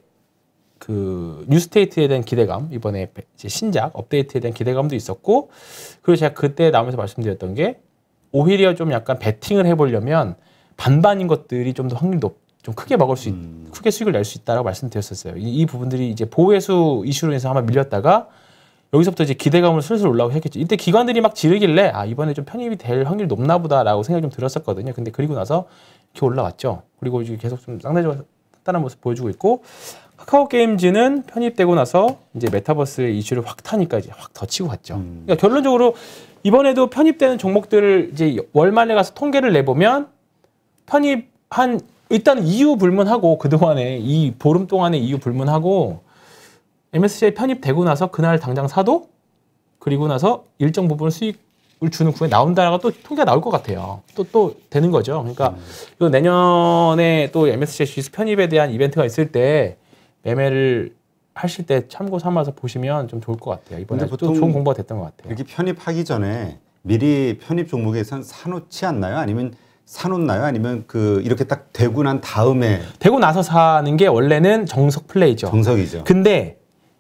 B: 그 뉴스테이트에 대한 기대감, 이번에 이제 신작 업데이트에 대한 기대감도 있었고, 그리고 제가 그때 나오면서 말씀드렸던 게 오히려 좀 약간 베팅을 해보려면 반반인 것들이 좀 더 확률이 좀 크게 먹을 수 크게 수익을 낼 수 있다라고 말씀드렸었어요. 이 부분들이 이제 보호회수 이슈로 인해서 아마 밀렸다가 여기서부터 이제 기대감으로 슬슬 올라오기 시작했죠. 이때 기관들이 막 지르길래 이번에 좀 편입이 될 확률이 높나 보다라고 생각이 좀 들었었거든요. 근데 그리고 나서 이렇게 올라왔죠. 그리고 이제 계속 좀 상대적으로 단단한 모습 보여주고 있고, 카카오 게임즈는 편입되고 나서 이제 메타버스의 이슈를 확 타니까 이제 확 더 치고 갔죠. 그러니까 결론적으로 이번에도 편입되는 종목들을 이제 월말에 가서 통계를 내보면 편입한 일단 이유 불문하고 그동안에 이 보름 동안의 이유 불문하고 MSCI 편입되고 나서 그날 당장 사도 그리고 나서 일정 부분 수익을 주는 구간이 나온다라고 또 통계가 나올 것 같아요. 또 되는 거죠. 그러니까 이거 내년에 또 MSCI 지수 편입에 대한 이벤트가 있을 때 매매를 하실 때 참고 삼아서 보시면 좀 좋을 것 같아요. 이번에 또 좋은 공부가 됐던 것 같아요.
A: 이렇게 편입하기 전에 미리 편입 종목에선 사놓지 않나요? 아니면 사놓나요? 아니면 그 이렇게 딱 되고 난 다음에
B: 되고 나서 사는 게 원래는 정석 플레이죠.
A: 정석이죠.
B: 근데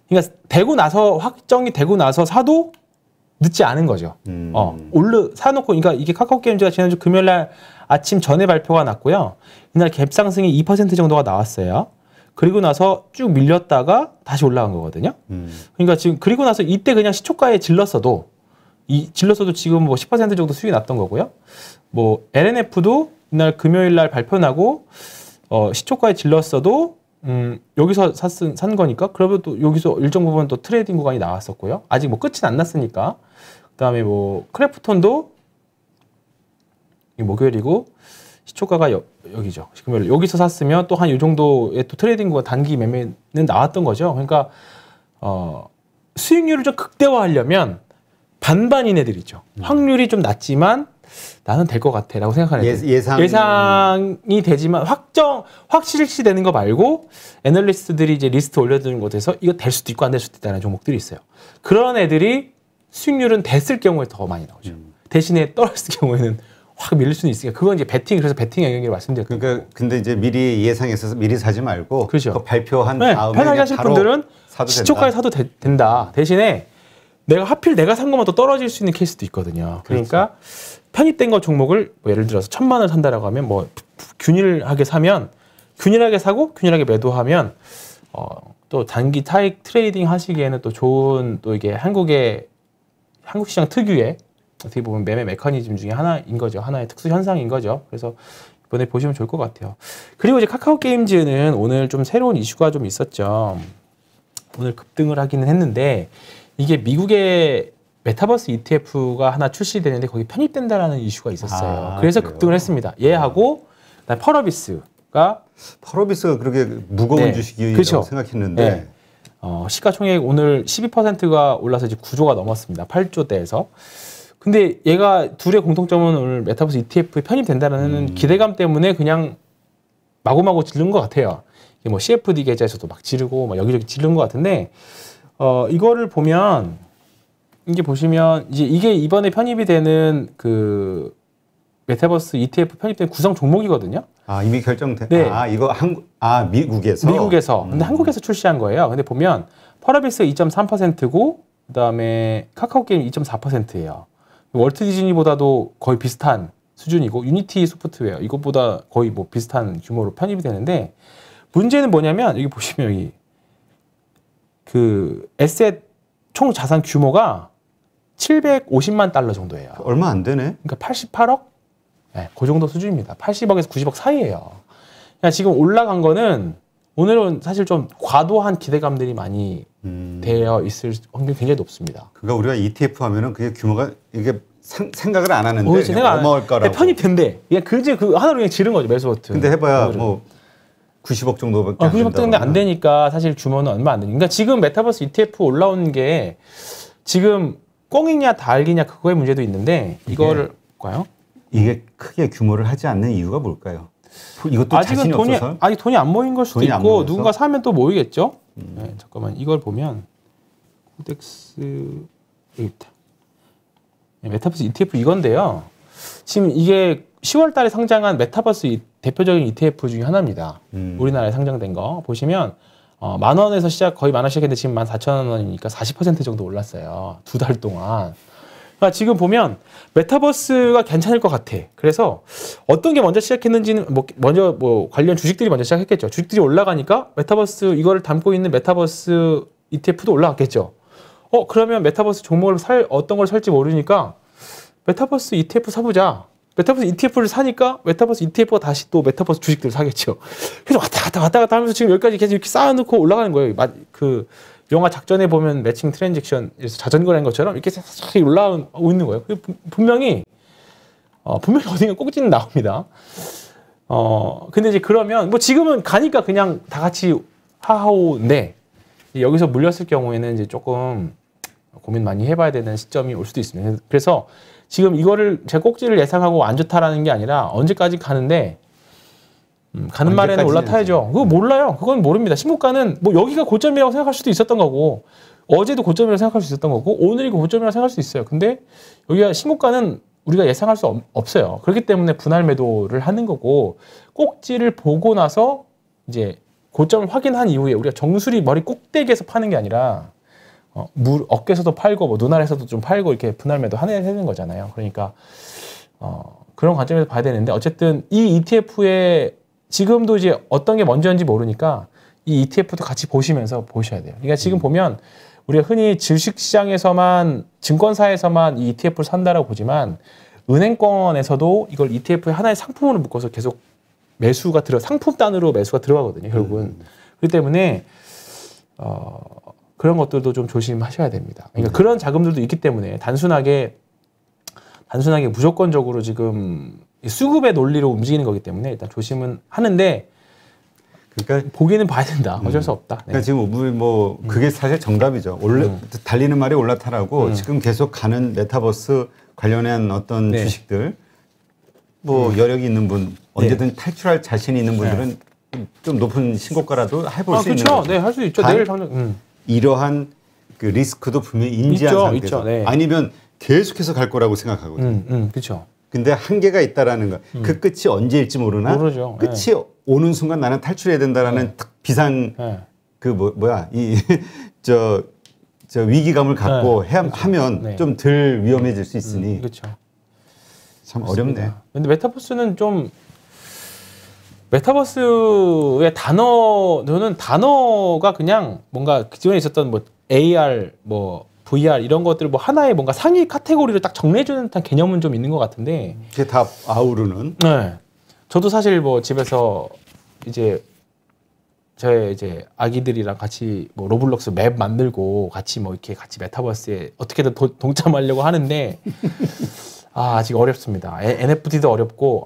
B: 그러니까 되고 나서 확정이 되고 나서 사도 늦지 않은 거죠. 사놓고 그러니까 이게 카카오 게임즈가 지난주 금요일 날 아침 전에 발표가 났고요. 이날 갭 상승이 2% 정도가 나왔어요. 그리고 나서 쭉 밀렸다가 다시 올라간 거거든요. 그러니까 지금 그리고 나서 이때 그냥 시초가에 질렀어도 지금 뭐 10% 정도 수익이 났던 거고요. 뭐 LNF도 이날 금요일 날 발표 나고 시초가에 질렀어도 여기서 산 거니까 그러면 또 여기서 일정 부분 또 트레이딩 구간이 나왔었고요. 아직 뭐 끝은 안 났으니까. 그다음에 뭐 크래프톤도 목요일이고 시초가가 여기죠. 금요일 여기서 샀으면 또 한 이 정도의 또 트레이딩 구간 단기 매매는 나왔던 거죠. 그러니까 수익률을 좀 극대화하려면 반반인 애들이죠. 확률이 좀 낮지만 나는 될 것 같아라고 생각하는 애들. 예상이 되지만 확실시 되는 거 말고 애널리스트들이 이제 리스트 올려두는 곳에서 이거 될 수도 있고 안 될 수도 있다는 종목들이 있어요. 그런 애들이 수익률은 됐을 경우에 더 많이 나오죠. 대신에 떨어졌을 경우에는 확 밀릴 수는 있으니까 그건 이제 그래서 베팅 영역이라고 말씀드렸거든요.
A: 그러니까 근데 이제 미리 예상해서 미리 사지 말고
B: 그렇죠.
A: 그 발표한 다음에
B: 편하게 하실 분들은
A: 사도
B: 시초가에 사도 된다. 대신에 내가 산 것만 더 떨어질 수 있는 케이스도 있거든요. 그러니까 편입된 거 종목을 뭐 예를 들어서 1,000만 원 산다라고 하면 뭐 균일하게 사고 균일하게 매도하면 또 단기 타익 트레이딩 하시기에는 또 좋은 또 이게 한국 시장 특유의 어떻게 보면 매매 메커니즘 중에 하나인 거죠. 하나의 특수 현상인 거죠. 그래서 이번에 보시면 좋을 것 같아요. 그리고 이제 카카오 게임즈는 오늘 좀 새로운 이슈가 좀 있었죠. 오늘 급등을 하기는 했는데 이게 미국의 메타버스 ETF가 하나 출시되는데 거기 편입된다라는 이슈가 있었어요. 그래서 그래요? 급등을 했습니다. 얘하고 펄어비스가
A: 그렇게 무거운 주식이라고
B: 그렇죠.
A: 생각했는데
B: 네. 시가총액 오늘 12%가 올라서 이제 9조가 넘었습니다. 8조대에서. 근데 얘가 둘의 공통점은 오늘 메타버스 ETF에 편입된다는 기대감 때문에 그냥 마구마구 지른 것 같아요. 이게 뭐 CFD 계좌에서도 막 지르고 막 여기저기 지른 것 같은데 이거를 보면 이게 보시면 이게 이번에 편입이 되는 그 메타버스 ETF 편입된 구성 종목이거든요.
A: 이미 결정된.
B: 네.
A: 이거 미국에서.
B: 근데 한국에서 출시한 거예요. 근데 보면 펄어비스가 2.3%고 그다음에 카카오 게임 2.4%예요. 월트 디즈니보다도 거의 비슷한 수준이고 유니티 소프트웨어 이것보다 거의 뭐 비슷한 규모로 편입이 되는데 문제는 뭐냐면 여기 보시면 여기 그 에셋 총 자산 규모가 750만 달러 정도예요.
A: 얼마 안 되네.
B: 그러니까 88억? 네, 그 정도 수준입니다. 80억에서 90억 사이예요. 그러니까 지금 올라간 거는 오늘은 사실 좀 과도한 기대감들이 많이 되어 있을 확률이 굉장히 높습니다.
A: 그러니까 우리가 ETF 하면은 그게 규모가 이게 생각을 안 하는데 어마어마할 거라고.
B: 편입된대. 그냥 그 하나로 그냥 지른 거죠 매수 버튼.
A: 근데 해봐야 뭐 90억 정도밖에 안
B: 90억 정도 안 되니까 사실 규모는 얼마 안 되니까. 그러니까 지금 메타버스 ETF 올라오는 게 지금 꽁이냐 달기냐 그거의 문제도 있는데 이거를 볼까요?
A: 이게 크게 규모를 하지 않는 이유가 뭘까요? 이것도 자신이 없어서?
B: 아직 돈이 안 모인 걸 수도 있고 누군가 사면 또 모이겠죠. 네, 잠깐만 이걸 보면 코덱스 여기 있다. 메타버스 ETF 이건데요. 지금 이게 10월 달에 상장한 메타버스 대표적인 ETF 중에 하나입니다. 우리나라에 상장된 거 보시면 10,000원에서 거의 10,000원 시작했는데 지금 14,000원이니까 40% 정도 올랐어요. 2달 동안. 그러니까 지금 보면 메타버스가 괜찮을 것 같아. 그래서 어떤 게 먼저 시작했는지는 먼저 관련 주식들이 먼저 시작했겠죠. 주식들이 올라가니까 메타버스 이거를 담고 있는 메타버스 ETF도 올라갔겠죠. 그러면 메타버스 종목을 어떤 걸 살지 모르니까 메타버스 ETF 사보자. 메타버스 ETF를 사니까 메타버스 ETF가 다시 또 메타버스 주식들을 사겠죠. 그래서 왔다 갔다 하면서 지금 여기까지 계속 이렇게 쌓아놓고 올라가는 거예요. 그 영화 작전에 보면 매칭 트랜잭션에서 자전거라는 것처럼 이렇게 싹 올라오고 있는 거예요. 분명히 어딘가 꼭지는 나옵니다. 근데 이제 그러면 뭐 지금은 가니까 그냥 다 같이 하하오인데 여기서 물렸을 경우에는 이제 조금 고민 많이 해봐야 되는 시점이 올 수도 있습니다. 그래서 지금 이거를 제 꼭지를 예상하고 안 좋다라는 게 아니라 언제까지 가는데 가는 말에는 올라타야죠. 그거 몰라요. 그건 모릅니다. 신고가는 뭐 여기가 고점이라고 생각할 수도 있었던 거고 어제도 고점이라고 생각할 수 있었던 거고 오늘이 고점이라고 생각할 수 있어요. 근데 여기가 신고가는 우리가 예상할 수 없어요. 그렇기 때문에 분할 매도를 하는 거고 꼭지를 보고 나서 이제 고점을 확인한 이후에 우리가 정수리 머리 꼭대기에서 파는 게 아니라 어깨에서도 팔고 뭐 눈알에서도 좀 팔고 이렇게 분할 매도 하는 거잖아요. 그러니까 그런 관점에서 봐야 되는데 어쨌든 이 ETF에 지금도 이제 어떤 게 먼저인지 모르니까 이 ETF도 같이 보시면서 보셔야 돼요. 그러니까 지금 보면 우리가 흔히 주식시장에서만 증권사에서만 이 ETF를 산다라고 보지만 은행권에서도 이걸 ETF의 하나의 상품으로 묶어서 계속 매수가 상품 단으로 매수가 들어가거든요. 결국은 그렇기 때문에 그런 것들도 좀 조심하셔야 됩니다. 그러니까 그런 자금들도 있기 때문에 단순하게 무조건적으로 지금 수급의 논리로 움직이는 거기 때문에 일단 조심은 하는데. 그러니까 보기는 봐야 된다. 어쩔 수 없다. 네.
A: 그러니까 지금 우리 뭐 그게 사실 정답이죠. 달리는 말이 올라타라고 지금 계속 가는 메타버스 관련한 어떤 주식들 뭐 여력이 있는 분 언제든 탈출할 자신이 있는 분들은 좀 높은 신고가라도 해볼 수 있는 거죠.
B: 네, 할 수 있죠. 내일 당장
A: 이러한 그 리스크도 분명히 인지한 상태에서
B: 있죠. 네.
A: 아니면 계속해서 갈 거라고 생각하거든요.
B: 그렇죠.
A: 근데 한계가 있다라는 거. 그 끝이 언제일지 모르나
B: 모르죠.
A: 끝이 오는 순간 나는 탈출해야 된다라는 비상 그 뭐야 저 위기감을 갖고 하면 좀 덜 위험해질 수 있으니
B: 그렇죠.
A: 참 어렵네.
B: 근데 메타버스는 좀 메타버스의 저는 단어가 그냥 뭔가 기존에 있었던 뭐 AR 뭐 VR 이런 것들을 뭐 하나의 뭔가 상위 카테고리로 딱 정리해주는 듯한 개념은 좀 있는 것 같은데
A: 그게 다 아우르는.
B: 네. 저도 사실 뭐 집에서 이제 저의 이제 아기들이랑 같이 뭐 로블록스 맵 만들고 같이 뭐 이렇게 같이 메타버스에 어떻게든 동참하려고 하는데 아직 어렵습니다. NFT도 어렵고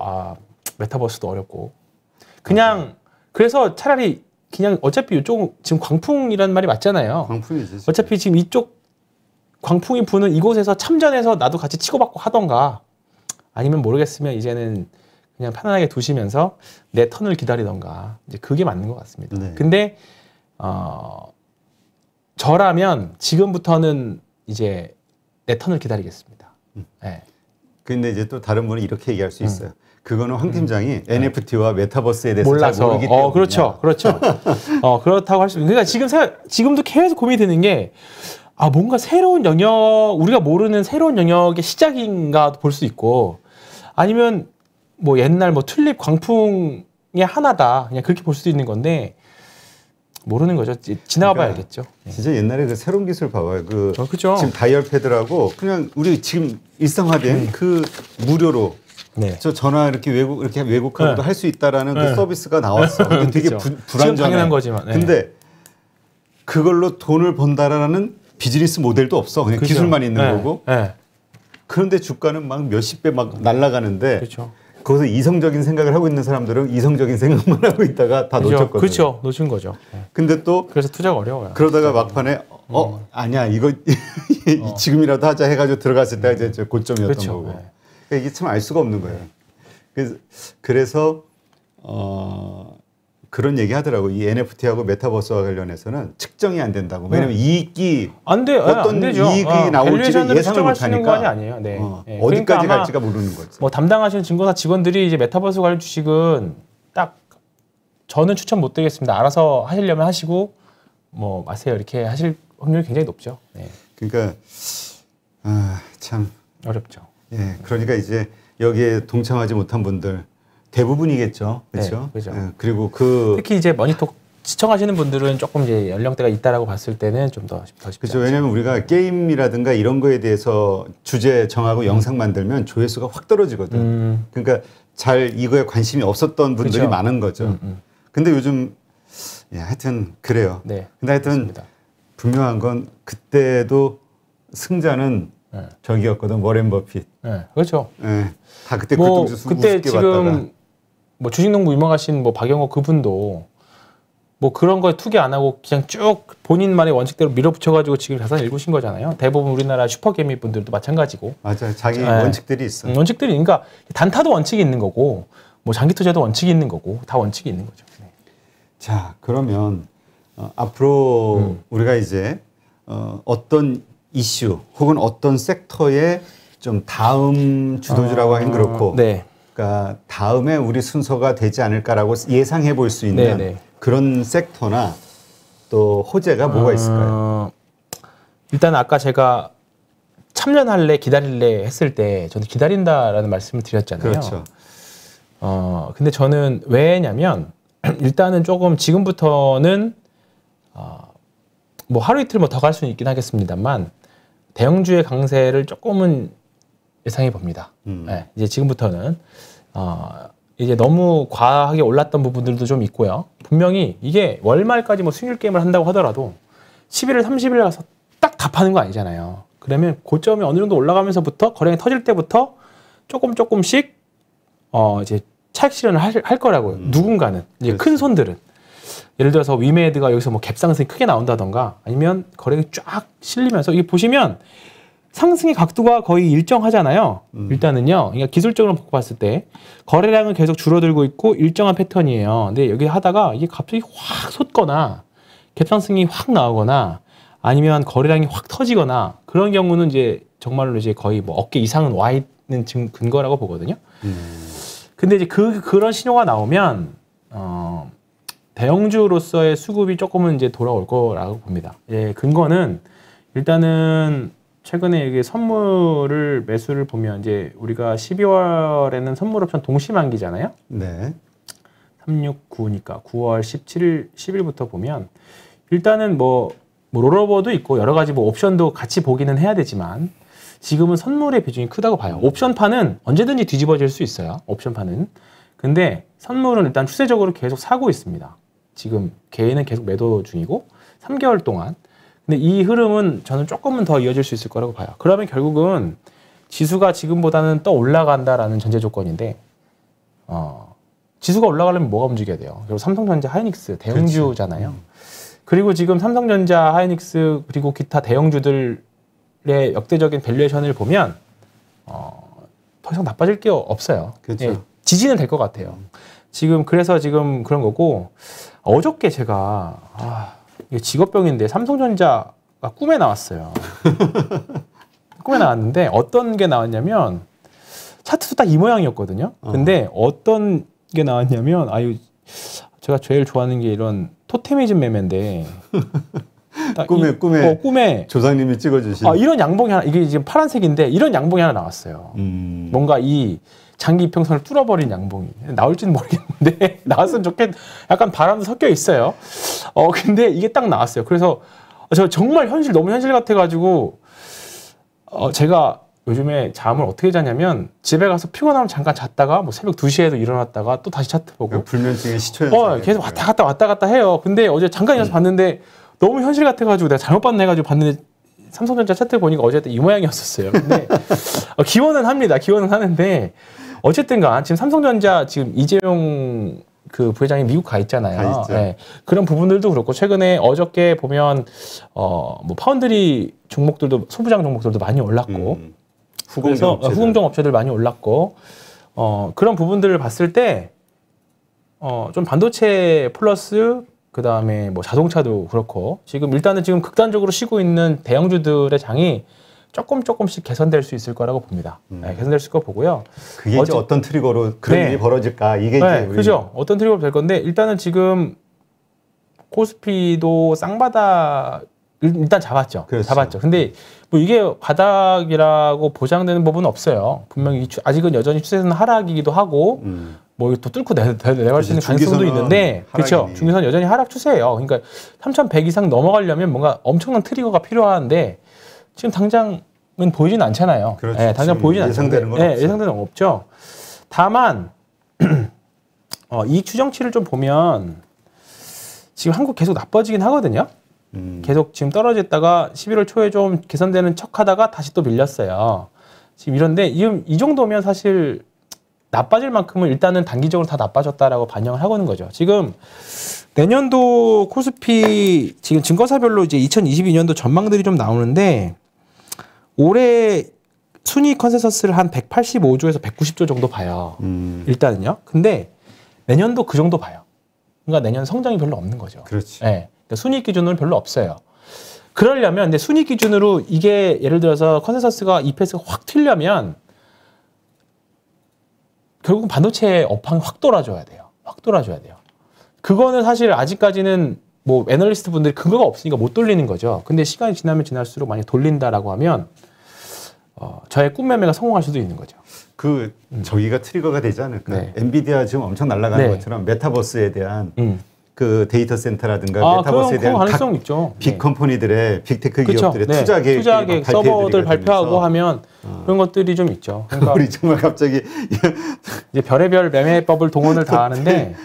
B: 메타버스도 어렵고 그냥 그래서 차라리 그냥 어차피 이쪽 지금 광풍이라는 말이 맞잖아요.
A: 광풍이지. 진짜.
B: 어차피 지금 이쪽 광풍이 부는 이곳에서 참전해서 나도 같이 치고받고 하던가 아니면 모르겠으면 이제는 그냥 편안하게 두시면서 내 턴을 기다리던가 이제 그게 맞는 것 같습니다.
A: 네.
B: 근데 저라면 지금부터는 이제 내 턴을 기다리겠습니다. 네.
A: 근데 이제 또 다른 분은 이렇게 얘기할 수 있어요. 그거는 황 팀장이 NFT와 메타버스에 대해서
B: 몰라서
A: 잘 모르기 때문에.
B: 그렇죠. 그렇다고 할 수 있는. 그러니까 지금도 계속 고민이 되는 게 뭔가 새로운 영역, 우리가 모르는 새로운 영역의 시작인가 볼 수 있고, 아니면 뭐 옛날 뭐 튤립 광풍의 하나다. 그냥 그렇게 볼 수도 있는 건데, 모르는 거죠. 지나가 봐야 알겠죠.
A: 진짜 옛날에 그 새로운 기술 봐봐요.
B: 그죠.
A: 지금 다이얼 패드라고 그냥 우리 지금 일상화된 그 무료로 저 전화 이렇게 외국하고도 할 수 있다라는 그 서비스가 나왔어. 근데 되게 불안정해.
B: 당연한 거지만.
A: 근데 그걸로 돈을 번다라는 비즈니스 모델도 없어. 그냥 기술만 있는 거고. 그런데 주가는 막 몇십 배 막 날아가는데 거기서 이성적인 생각을 하고 있는 사람들은 이성적인 생각만 하고 있다가 다 놓쳤거든요.
B: 그렇죠. 놓친 거죠.
A: 근데 또
B: 그래서 투자가 어려워요.
A: 그러다가 막판에 아니야 이거 지금이라도 하자 해가지고 들어갔을 때가 이제 고점이었던 거고. 그러니까 이게 참 알 수가 없는 거예요. 그래서 그런 얘기 하더라고. 이 NFT하고 메타버스와 관련해서는 측정이 안 된다고. 왜냐면 이익이 어떤 이익이 나올지를 예상을 못하니까
B: 아니에요.
A: 어디까지
B: 그러니까
A: 갈지가 모르는 거죠.
B: 뭐 담당하시는 증권사 직원들이 이제 메타버스 관련 주식은 딱 저는 추천 못 드리겠습니다. 알아서 하시려면 하시고 뭐 마세요 이렇게 하실 확률이 굉장히 높죠.
A: 그러니까 참
B: 어렵죠.
A: 그러니까 이제 여기에 동참하지 못한 분들. 대부분이겠죠, 그렇죠? 그리고
B: 특히 이제 머니톡 시청하시는 분들은 조금 이제 연령대가 있다라고 봤을 때는 좀 더 쉽지.
A: 그렇죠. 왜냐하면 우리가 게임이라든가 이런 거에 대해서 주제 정하고 영상 만들면 조회수가 확 떨어지거든. 그러니까 잘 이거에 관심이 없었던 분들이 많은 거죠. 근데 요즘 하여튼 그래요. 근데 하여튼 맞습니다. 분명한 건 그때도 승자는 저기였거든, 워렌 버핏.
B: 그렇죠.
A: 다 그때 글동주수
B: 그때
A: 우습게
B: 지금
A: 봤다가.
B: 뭐 주식농부 유명하신 뭐 박영호 그분도 뭐 그런 거에 투기 안 하고 그냥 쭉 본인만의 원칙대로 밀어붙여가지고 지금 자산 일구신 거잖아요. 대부분 우리나라 슈퍼개미 분들도 마찬가지고.
A: 맞아요. 자기 원칙들이 있어.
B: 원칙들이 그러니까 단타도 원칙이 있는 거고 뭐 장기 투자도 원칙이 있는 거고 다 원칙이 있는 거죠.
A: 자, 그러면 우리가 이제 어떤 이슈 혹은 어떤 섹터에 좀 다음 주도주라고 하긴 그렇고
B: 네.
A: 그러니까 다음에 우리 순서가 되지 않을까라고 예상해 볼 수 있는
B: 네네.
A: 그런 섹터나 또 호재가 뭐가 있을까요?
B: 일단 아까 제가 참전할래 기다릴래 했을 때 저는 기다린다라는 말씀을 드렸잖아요.
A: 그렇죠.
B: 근데 저는 왜냐면 일단은 조금 지금부터는 뭐 하루 이틀 뭐 더 갈 수는 있긴 하겠습니다만 대형주의 강세를 조금은 예상해 봅니다. 네, 이제 지금부터는 이제 너무 과하게 올랐던 부분들도 좀 있고요. 분명히 이게 월말까지 뭐 수익률 게임을 한다고 하더라도 11월 30일 가서 딱 다 파는 거 아니잖아요. 그러면 고점이 어느 정도 올라가면서부터 거래량이 터질 때부터 조금씩 이제 차익 실현을 할 거라고요. 누군가는 이제
A: 그렇죠.
B: 큰 손들은 예를 들어서 위메드가 여기서 뭐 갭상승이 크게 나온다던가 아니면 거래량이 쫙 실리면서 이게 보시면 상승의 각도가 거의 일정하잖아요. 일단은요. 그러니까 기술적으로 보고 봤을 때 거래량은 계속 줄어들고 있고 일정한 패턴이에요. 근데 여기 하다가 이게 갑자기 확 솟거나 갭상승이 확 나오거나 아니면 거래량이 확 터지거나 그런 경우는 이제 정말로 이제 거의 뭐 어깨 이상은 와 있는 근거라고 보거든요. 근데 이제 그런 신호가 나오면 대형주로서의 수급이 조금은 이제 돌아올 거라고 봅니다. 예, 근거는 일단은 최근에 이게 선물을 매수를 보면 이제 우리가 12월에는 선물 옵션 동시 만기잖아요.
A: 네.
B: 369니까 9월 17일, 10일부터 보면 일단은 뭐 롤오버도 있고 여러 가지 뭐 옵션도 같이 보기는 해야 되지만 지금은 선물의 비중이 크다고 봐요. 옵션판은 언제든지 뒤집어질 수 있어요. 옵션판은. 근데 선물은 일단 추세적으로 계속 사고 있습니다. 지금 개인은 계속 매도 중이고 3개월 동안. 근데 이 흐름은 저는 조금은 더 이어질 수 있을 거라고 봐요. 그러면 결국은 지수가 지금보다는 또 올라간다라는 전제 조건인데 지수가 올라가려면 뭐가 움직여야 돼요? 그리고 삼성전자, 하이닉스 대형주잖아요. 그리고 지금 삼성전자, 하이닉스 그리고 기타 대형주들의 역대적인 밸류에이션을 보면 더 이상 나빠질 게 없어요.
A: 그렇죠.
B: 예, 지지는 될 것 같아요. 그래서 지금 그런 거고 어저께 제가 이게 직업병인데 삼성전자가 꿈에 나왔어요. 꿈에 나왔는데 어떤 게 나왔냐면 차트도 딱 이 모양이었거든요. 근데 어떤 게 나왔냐면 제가 제일 좋아하는 게 이런 토테미즘 매매인데 꿈에
A: 조상님이 찍어주신
B: 이런 양봉이 하나 이게 지금 파란색인데 이런 양봉이 하나 나왔어요. 뭔가 이 장기 이평선을 뚫어버린 양봉이 나올지는 모르겠는데 나왔으면 약간 바람도 섞여 있어요. 근데 이게 딱 나왔어요. 그래서 저 정말 너무 현실 같아가지고 제가 요즘에 잠을 어떻게 자냐면 집에 가서 피곤하면 잠깐 잤다가 뭐 새벽 2시에도 일어났다가 또 다시 차트 보고
A: 불면증의 시초였어요.
B: 계속 왔다 갔다 해요. 근데 어제 잠깐 일어나서 봤는데 너무 현실 같아가지고 내가 잘못 봤나 해가지고 봤는데 삼성전자 차트 보니까 어쨌든 이 모양이었었어요. 근데 기원은 합니다. 기원은 하는데 어쨌든간 지금 삼성전자 지금 이재용 그 부회장이 미국 가 있잖아요. 네. 그런 부분들도 그렇고 최근에 어저께 보면 뭐 파운드리 종목들도 소부장 종목들도 많이 올랐고 후공정 업체들 많이 올랐고 그런 부분들을 봤을 때 좀 반도체 플러스 그 다음에 뭐 자동차도 그렇고 일단은 지금 극단적으로 쉬고 있는 대형주들의 장이 조금씩 개선될 수 있을 거라고 봅니다. 네, 개선될 수 있을 거 보고요.
A: 그게 이제 어떤 트리거로 그런 일이 벌어질까 이게 이제
B: 그죠. 어떤 트리거로 될 건데 일단은 지금 코스피도 쌍바닥 일단 잡았죠.
A: 그렇죠.
B: 잡았죠. 근데 뭐 이게 바닥이라고 보장되는 부분은 없어요. 분명히 아직은 여전히 추세는 하락이기도 하고 뭐 또 뚫고 내려갈 수 있는 가능성도 있는데 그렇죠. 중기선 여전히 하락 추세예요. 그러니까 3,100 이상 넘어가려면 뭔가 엄청난 트리거가 필요한데 지금 당장은 보이지는 않잖아요.
A: 그렇죠.
B: 네, 당장 보이지는
A: 예상되는 건
B: 않는데 예상되는 건 없죠. 다만 이익 추정치를 좀 보면 지금 한국 계속 나빠지긴 하거든요. 계속 지금 떨어졌다가 11월 초에 좀 개선되는 척하다가 다시 또 밀렸어요. 지금 이런데 이 정도면 사실 나빠질 만큼은 일단은 단기적으로 다 나빠졌다라고 반영을 하고는 거죠. 지금 내년도 코스피 지금 증권사별로 이제 2022년도 전망들이 좀 나오는데 올해 순이익 컨센서스를 한 185조에서 190조 정도 봐요. 일단은요. 근데 내년도 그 정도 봐요. 그러니까 내년 성장이 별로 없는 거죠.
A: 그렇지.
B: 네. 순이익 기준은 별로 없어요. 그러려면 근데 순위 기준으로 이게 예를 들어서 컨센서스가 EPS가 확 튀려면 결국은 반도체 업황이 확 돌아줘야 돼요. 확 돌아줘야 돼요. 그거는 사실 아직까지는 뭐 애널리스트 분들이 근거가 없으니까 못 돌리는 거죠. 근데 시간이 지나면 지날수록 만약 돌린다라고 하면 저의 꿈 매매가 성공할 수도 있는 거죠.
A: 저기가 트리거가 되지 않을까?
B: 네.
A: 엔비디아 지금 엄청 날아가는
B: 네.
A: 것처럼 메타버스에 대한 그 데이터 센터라든가 메타버스에
B: 그런
A: 대한
B: 가능성
A: 각
B: 있죠.
A: 빅 컴퍼니들의 빅테크
B: 그쵸?
A: 기업들의
B: 네.
A: 투자 계획
B: 서버들 발표하고 하면 그런 것들이 좀 있죠. 그러니까
A: 우리 정말 갑자기
B: 이제 별의별 매매법을 동원을 다 하는데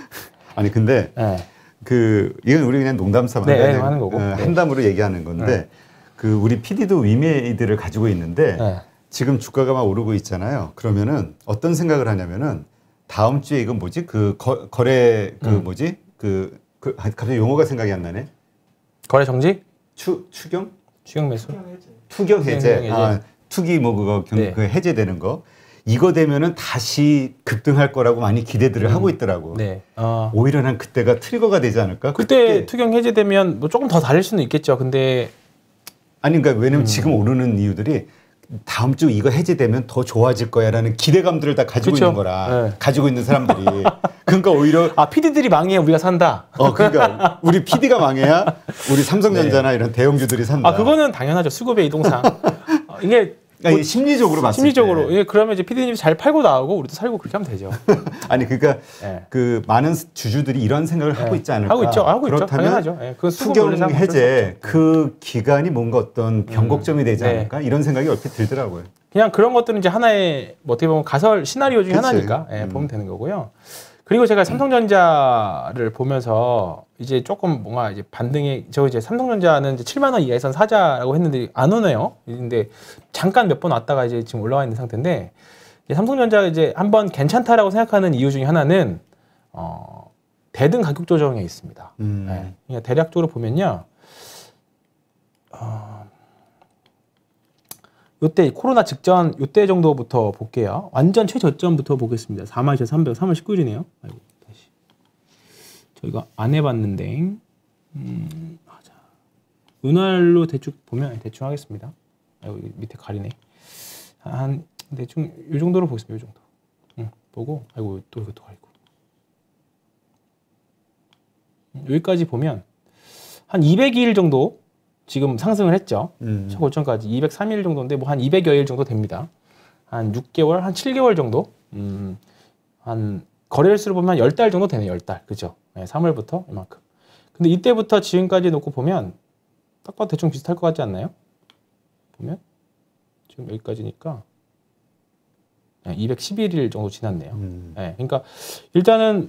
A: 아니 근데
B: 네.
A: 이건 우리 그냥 농담삼아
B: 하는 거고
A: 한담으로 얘기하는 건데 우리 PD도 위메이드를 가지고 있는데 지금 주가가 막 오르고 있잖아요. 그러면은 어떤 생각을 하냐면은 다음 주에 이건 뭐지? 거래 뭐지? 갑자기 용어가 생각이 안 나네.
B: 거래 정지?
A: 추경?
B: 추경 매수?
A: 투경 해제. 투기 뭐 그 해제되는 거. 이거 되면은 다시 급등할 거라고 많이 기대들을 하고 있더라고.
B: 네.
A: 오히려 난 그때가 트리거가 되지 않을까?
B: 그때 투경 해제되면 뭐 조금 더 달릴 수는 있겠죠. 근데
A: 아니 그러니까 왜냐면 지금 오르는 이유들이 다음 주 이거 해제되면 더 좋아질 거야라는 기대감들을 다 가지고 있는 거라. 가지고 있는 사람들이. 그러니까 오히려
B: PD들이 망해야 우리가 산다.
A: 그러니까 우리 PD가 망해야 우리 삼성전자나 이런 대형주들이 산다.
B: 그거는 당연하죠. 수급의 이동상. 이게
A: 그러니까 심리적으로 봤을
B: 심리적으로.
A: 때.
B: 그러면 이제 PD님이 잘 팔고 나오고 우리도 살고 그렇게 하면 되죠.
A: 아니 그러니까 그 많은 주주들이 이런 생각을 하고 있지 않을까.
B: 하고 있죠.
A: 그렇다면
B: 당연하죠.
A: 투경 해제 그 기간이 뭔가 어떤 변곡점이 되지 않을까 이런 생각이 얼핏 들더라고요.
B: 그냥 그런 것들은 이제 하나의 뭐 어떻게 보면 가설 시나리오 중에 하나니까 보면 되는 거고요. 그리고 제가 삼성전자를 보면서 이제 조금 뭔가 이제 반등이 이제 삼성전자는 이제 7만 원 이하에선 사자라고 했는데 안 오네요. 근데 잠깐 몇 번 왔다가 이제 지금 올라와 있는 상태인데 삼성전자가 이제 한번 괜찮다라고 생각하는 이유 중에 하나는 대등 가격 조정에 있습니다. 그러니까 대략적으로 보면요. 요때 코로나 직전 요때 정도부터 볼게요. 완전 최저점부터 보겠습니다. 42,300, 3월 19일이네요. 아이고, 다시. 저희가 안 해봤는데, 자, 은활로 대충 보면 대충 하겠습니다. 아이고, 밑에 가리네. 한 대충 요 정도로 보겠습니다. 요 정도. 보고, 아이고 또 이것도 가리고. 여기까지 보면 한 200일 정도. 지금 상승을 했죠. 최고점까지 203일 정도인데 뭐 한 200여일 정도 됩니다. 한 6개월, 한 7개월 정도. 한 거래일수로 보면 한 10달 정도 되네요. 10달. 그죠? 네, 3월부터 이만큼. 근데 이때부터 지금까지 놓고 보면 딱 봐도 대충 비슷할 것 같지 않나요? 보면 지금 여기까지니까 211일 정도 지났네요. 네, 그러니까 일단은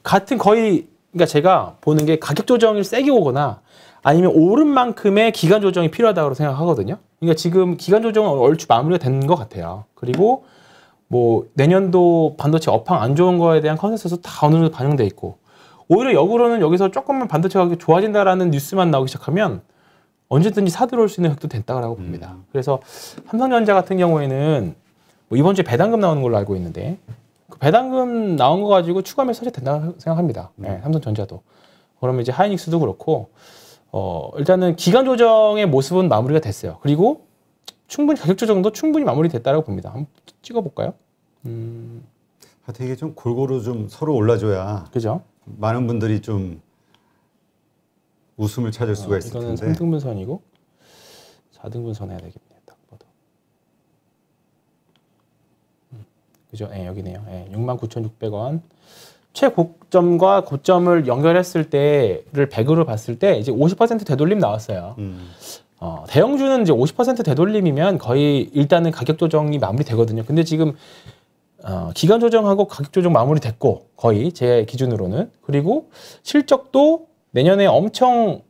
B: 그러니까 제가 보는 게 가격 조정이 세게 오거나 아니면 오른 만큼의 기간 조정이 필요하다고 생각하거든요. 그러니까 지금 기간 조정은 얼추 마무리가 된 것 같아요. 그리고 뭐 내년도 반도체 업황 안 좋은 거에 대한 컨센서스 다 어느 정도 반영돼 있고 오히려 역으로는 여기서 조금만 반도체 가격이 좋아진다라는 뉴스만 나오기 시작하면 언제든지 사들어올 수 있는 획도 된다고 봅니다. 그래서 삼성전자 같은 경우에는 뭐 이번 주에 배당금 나오는 걸로 알고 있는데 그 배당금 나온 거 가지고 추가 매수 사실 된다고 생각합니다. 삼성전자도. 그러면 이제 하이닉스도 그렇고 일단은 기간 조정의 모습은 마무리가 됐어요. 그리고 충분히 가격 조정도 충분히 마무리됐다고 봅니다. 한번 찍어볼까요?
A: 하여튼 이게 좀 골고루 좀 서로 올라줘야
B: 그죠?
A: 많은 분들이 좀 웃음을 찾을 수가 있을
B: 이거는
A: 텐데.
B: 3등분선이고 4등분선 해야 되겠네요. 딱 봐도. 그죠? 네, 여기네요. 네, 69,600원. 최고점과 고점을 연결했을 때를 100으로 봤을 때 이제 50% 되돌림 나왔어요. 대형주는 이제 50% 되돌림이면 거의 일단은 가격 조정이 마무리되거든요. 근데 지금 기간 조정하고 가격 조정 마무리됐고 거의 제 기준으로는 그리고 실적도 내년에 엄청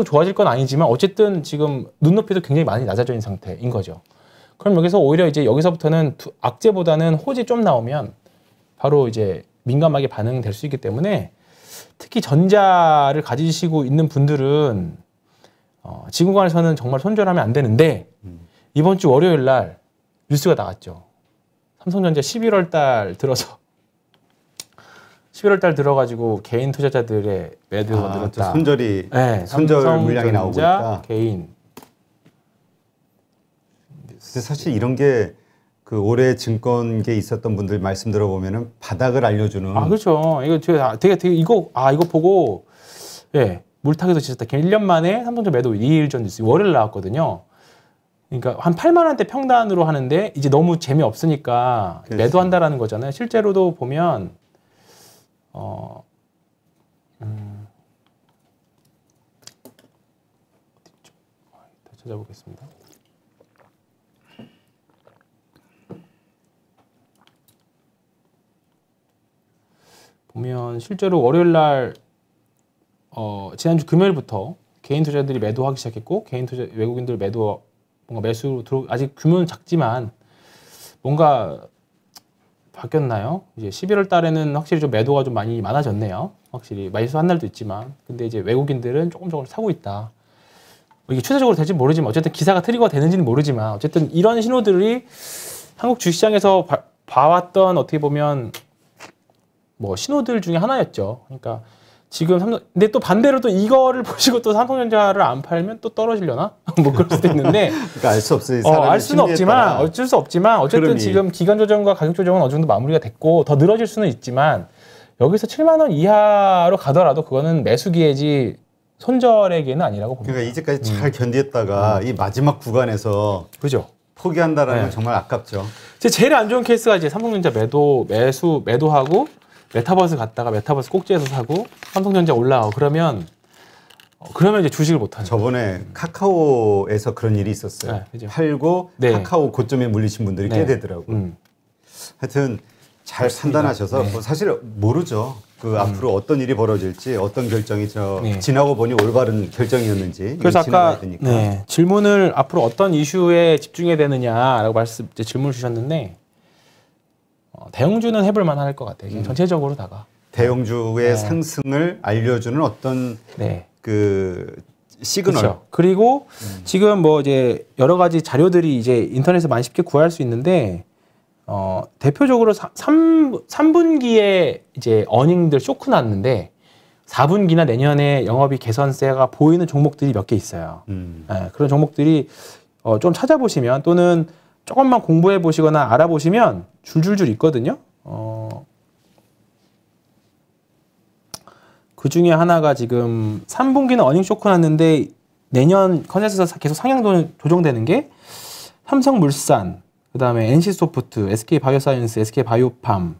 B: 좋아질 건 아니지만 어쨌든 지금 눈높이도 굉장히 많이 낮아져 있는 상태인 거죠. 그럼 여기서 오히려 이제 여기서부터는 악재보다는 호지 좀 나오면 바로 이제 민감하게 반응될 수 있기 때문에 특히 전자를 가지시고 있는 분들은 지금 관해서는 정말 손절하면 안 되는데 이번 주 월요일 날 뉴스가 나왔죠. 삼성전자 11월 달 들어서 11월 달 들어가지고 개인 투자자들의 매도가 늘었다.
A: 손절 물량이 나오고 있다.
B: 개인.
A: 근데 사실 이런 게 그 올해 증권계에 있었던 분들 말씀 들어보면은 바닥을 알려주는.
B: 그렇죠. 이거 되게 이거 보고 예 물타기도 지쳤다. 1년 만에 삼성전자 매도 2일 전 뉴스 월요일 나왔거든요. 그러니까 한 8만 원대 평단으로 하는데 이제 너무 재미없으니까
A: 그렇지.
B: 매도한다라는 거잖아요. 실제로도 보면 어디죠? 찾아보겠습니다. 보면 실제로 월요일 날 지난주 금요일부터 개인 투자자들이 매도하기 시작했고 개인 투자 외국인들 매도 뭔가 매수 들어 아직 규모는 작지만 뭔가 바뀌었나요? 이제 11월 달에는 확실히 좀 매도가 좀 많이 많아졌네요. 확실히 매수한 날도 있지만 근데 이제 외국인들은 조금 사고 있다. 이게 추세적으로 될지 모르지만 어쨌든 기사가 트리거가 되는지는 모르지만 어쨌든 이런 신호들이 한국 주식시장에서 봐왔던 어떻게 보면 뭐 신호들 중에 하나였죠. 그러니까 지금 근데 또 반대로 또 이거를 보시고 또 삼성전자를 안 팔면 또 떨어지려나? 뭐 그럴 수도 있는데.
A: 그러니까 알 수 없어요.
B: 알 수는 없지만 어쩔 수 없지만 어쨌든
A: 흐름이.
B: 지금 기간 조정과 가격 조정은 어느 정도 마무리가 됐고 더 늘어질 수는 있지만 여기서 7만 원 이하로 가더라도 그거는 매수 기회지 손절의 기회는 아니라고 봅니다.
A: 그러니까 이제까지 잘 견디었다가 이 마지막 구간에서
B: 그죠?
A: 포기한다라는 건 정말 아깝죠.
B: 제일 안 좋은 케이스가 이제 삼성전자 매도하고 메타버스 갔다가 메타버스 꼭지에서 사고 삼성전자 올라가고 그러면 이제 주식을 못 하는.
A: 저번에 카카오에서 그런 일이 있었어요.
B: 네, 그죠.
A: 팔고
B: 네.
A: 카카오 고점에 물리신 분들이 꽤 되더라고요. 하여튼 잘
B: 그렇습니다.
A: 판단하셔서
B: 네.
A: 뭐 사실 모르죠. 앞으로 어떤 일이 벌어질지 어떤 결정이
B: 네.
A: 지나고 보니 올바른 결정이었는지.
B: 그래서
A: 지나가야
B: 아까
A: 되니까.
B: 질문을 앞으로 어떤 이슈에 집중해야 되느냐라고 질문을 주셨는데 대형주는 해볼 만할 것 같아요. 전체적으로다가
A: 대형주의 상승을 알려주는 어떤 그 시그널.
B: 그렇죠. 그리고 지금 뭐 이제 여러 가지 자료들이 이제 인터넷에서 많이 쉽게 구할 수 있는데 대표적으로 3분기에 이제 어닝들 쇼크 났는데 4분기나 내년에 영업이 개선세가 보이는 종목들이 몇 개 있어요. 그런 종목들이 좀 찾아보시면 또는 조금만 공부해 보시거나 알아보시면 줄줄줄 있거든요. 그 중에 하나가 지금 3분기는 어닝 쇼크 났는데 내년 컨센서스 계속 상향 조정되는 게 삼성물산, 그다음에 NC소프트, SK바이오사이언스, SK바이오팜.